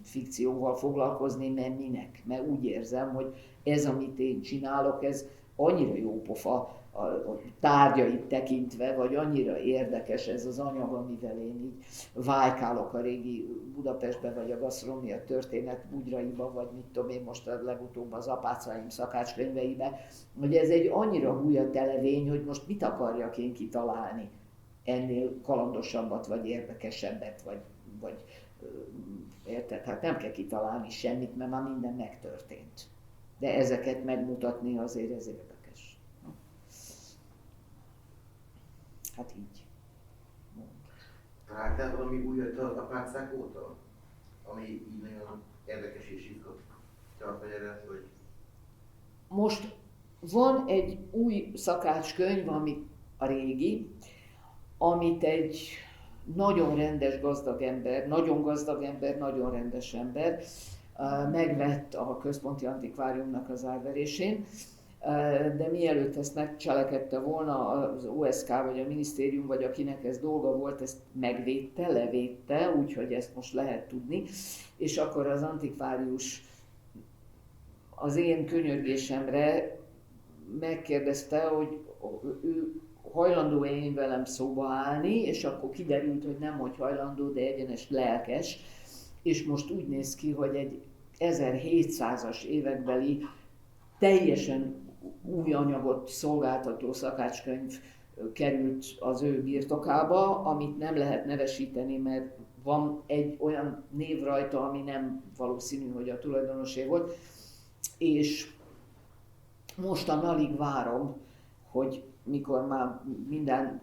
fikcióval foglalkozni, mert minek? Mert úgy érzem, hogy ez, amit én csinálok, ez annyira jó pofa a tárgyait tekintve, vagy annyira érdekes ez az anyag, amivel én így vájkálok a régi Budapestben, vagy a gasztronómia történet bugyraiba, vagy mit tudom én most a legutóbb az apácaim szakácskönyveibe, hogy ez egy annyira húja televény, hogy most mit akarjak én kitalálni ennél kalandosabbat, vagy érdekesebbet, vagy érted? Hát nem kell kitalálni semmit, mert már minden megtörtént. De ezeket megmutatni azért ez érdekes. Hát így. Találtál valami újat az apácák óta? Ami így nagyon érdekes és izgatja a fejeden, hogy... Most van egy új szakácskönyv, ami a régi, amit egy nagyon rendes gazdag ember, nagyon rendes ember megvett a Központi Antikváriumnak az árverésén, de mielőtt ezt megcselekedte volna az OSK, vagy a minisztérium, vagy akinek ez dolga volt, ezt megvédte, levédte, úgyhogy ezt most lehet tudni, és akkor az antikvárius az én könyörgésemre megkérdezte, hogy ő hajlandó én velem szóba állni, és akkor kiderült, hogy nem hogy hajlandó, de egyenes lelkes, és most úgy néz ki, hogy egy 1700-as évekbeli teljesen új anyagot szolgáltató szakácskönyv került az ő birtokába, amit nem lehet nevesíteni, mert van egy olyan név rajta, ami nem valószínű, hogy a tulajdonosé volt, és mostan alig várom, hogy mikor már minden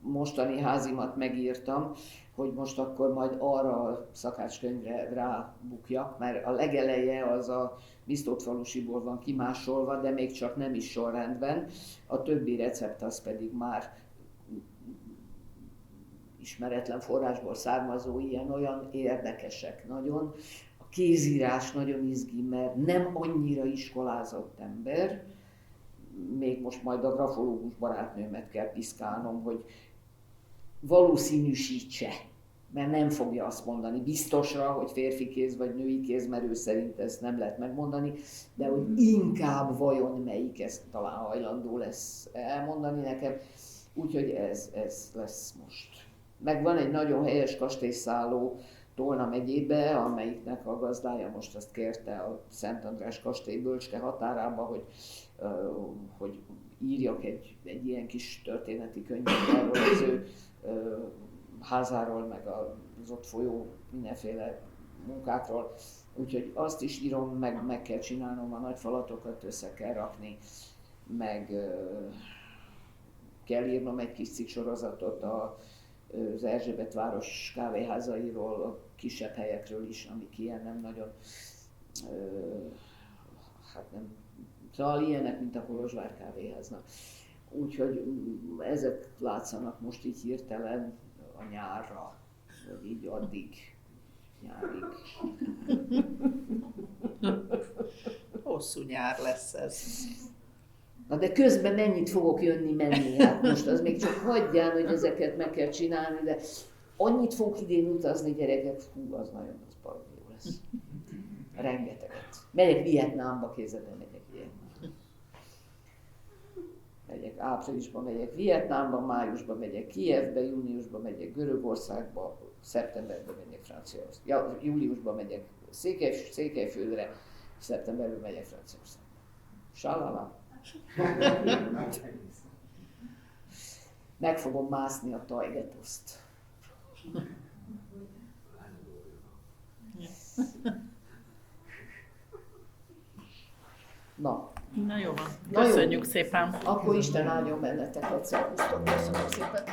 mostani házimat megírtam, hogy most akkor majd arra a szakácskönyvre rábukjak, mert a legeleje az a Misztótfalusiból van kimásolva, de még csak nem is sorrendben, a többi recept az pedig már ismeretlen forrásból származó, ilyen-olyan érdekesek nagyon. A kézírás nagyon izgi, mert nem annyira iskolázott ember, még most majd a grafológus barátnőmet kell piszkálnom, hogy valószínűsítse, mert nem fogja azt mondani biztosra, hogy férfi kéz vagy női kéz, mert ő szerint ezt nem lehet megmondani, de hogy inkább vajon melyik, ezt talán hajlandó lesz elmondani nekem, úgyhogy ez lesz most. Meg van egy nagyon helyes kastélyszálló Tolna megyébe, amelyiknek a gazdája most azt kérte a Szent András kastély Bölcske határába, hogy írjak egy ilyen kis történeti könyvet arról az ő házáról, meg a az ott folyó mindenféle munkákról. Úgyhogy azt is írom, meg kell csinálnom, a nagy falatokat össze kell rakni, meg kell írnom egy kis cikksorozatot az Erzsébet város kávéházairól, a kisebb helyekről is, amik ilyen nem nagyon, hát nem, szóval ilyenek, mint a Kolozsvár kávéháznak. Úgyhogy ezek látszanak most így hirtelen a nyárra, vagy így addig, nyárig. Hosszú nyár lesz ez. Na de közben mennyit fogok jönni-menni? Hát most az még csak hagyján, hogy ezeket meg kell csinálni, de annyit fogok idén utazni, gyerekek, hú, az nagyon, az baromi jó lesz. Rengeteget. Megyek Vietnámba, kézzel megyek Vietnámba. Megyek áprilisban, megyek Vietnámba, májusban megyek Kijevbe, júniusban megyek Görögországba, szeptemberben megyek Franciaországba, júliusban megyek Székelyföldre, szeptemberben megyek Franciaországba. Salala. Meg fogom mászni a Tajgetoszt. Na. Na jó van. Na jó. Köszönjük szépen. Akkor Isten áldjon benneteket, szervusztok, köszönöm szépen.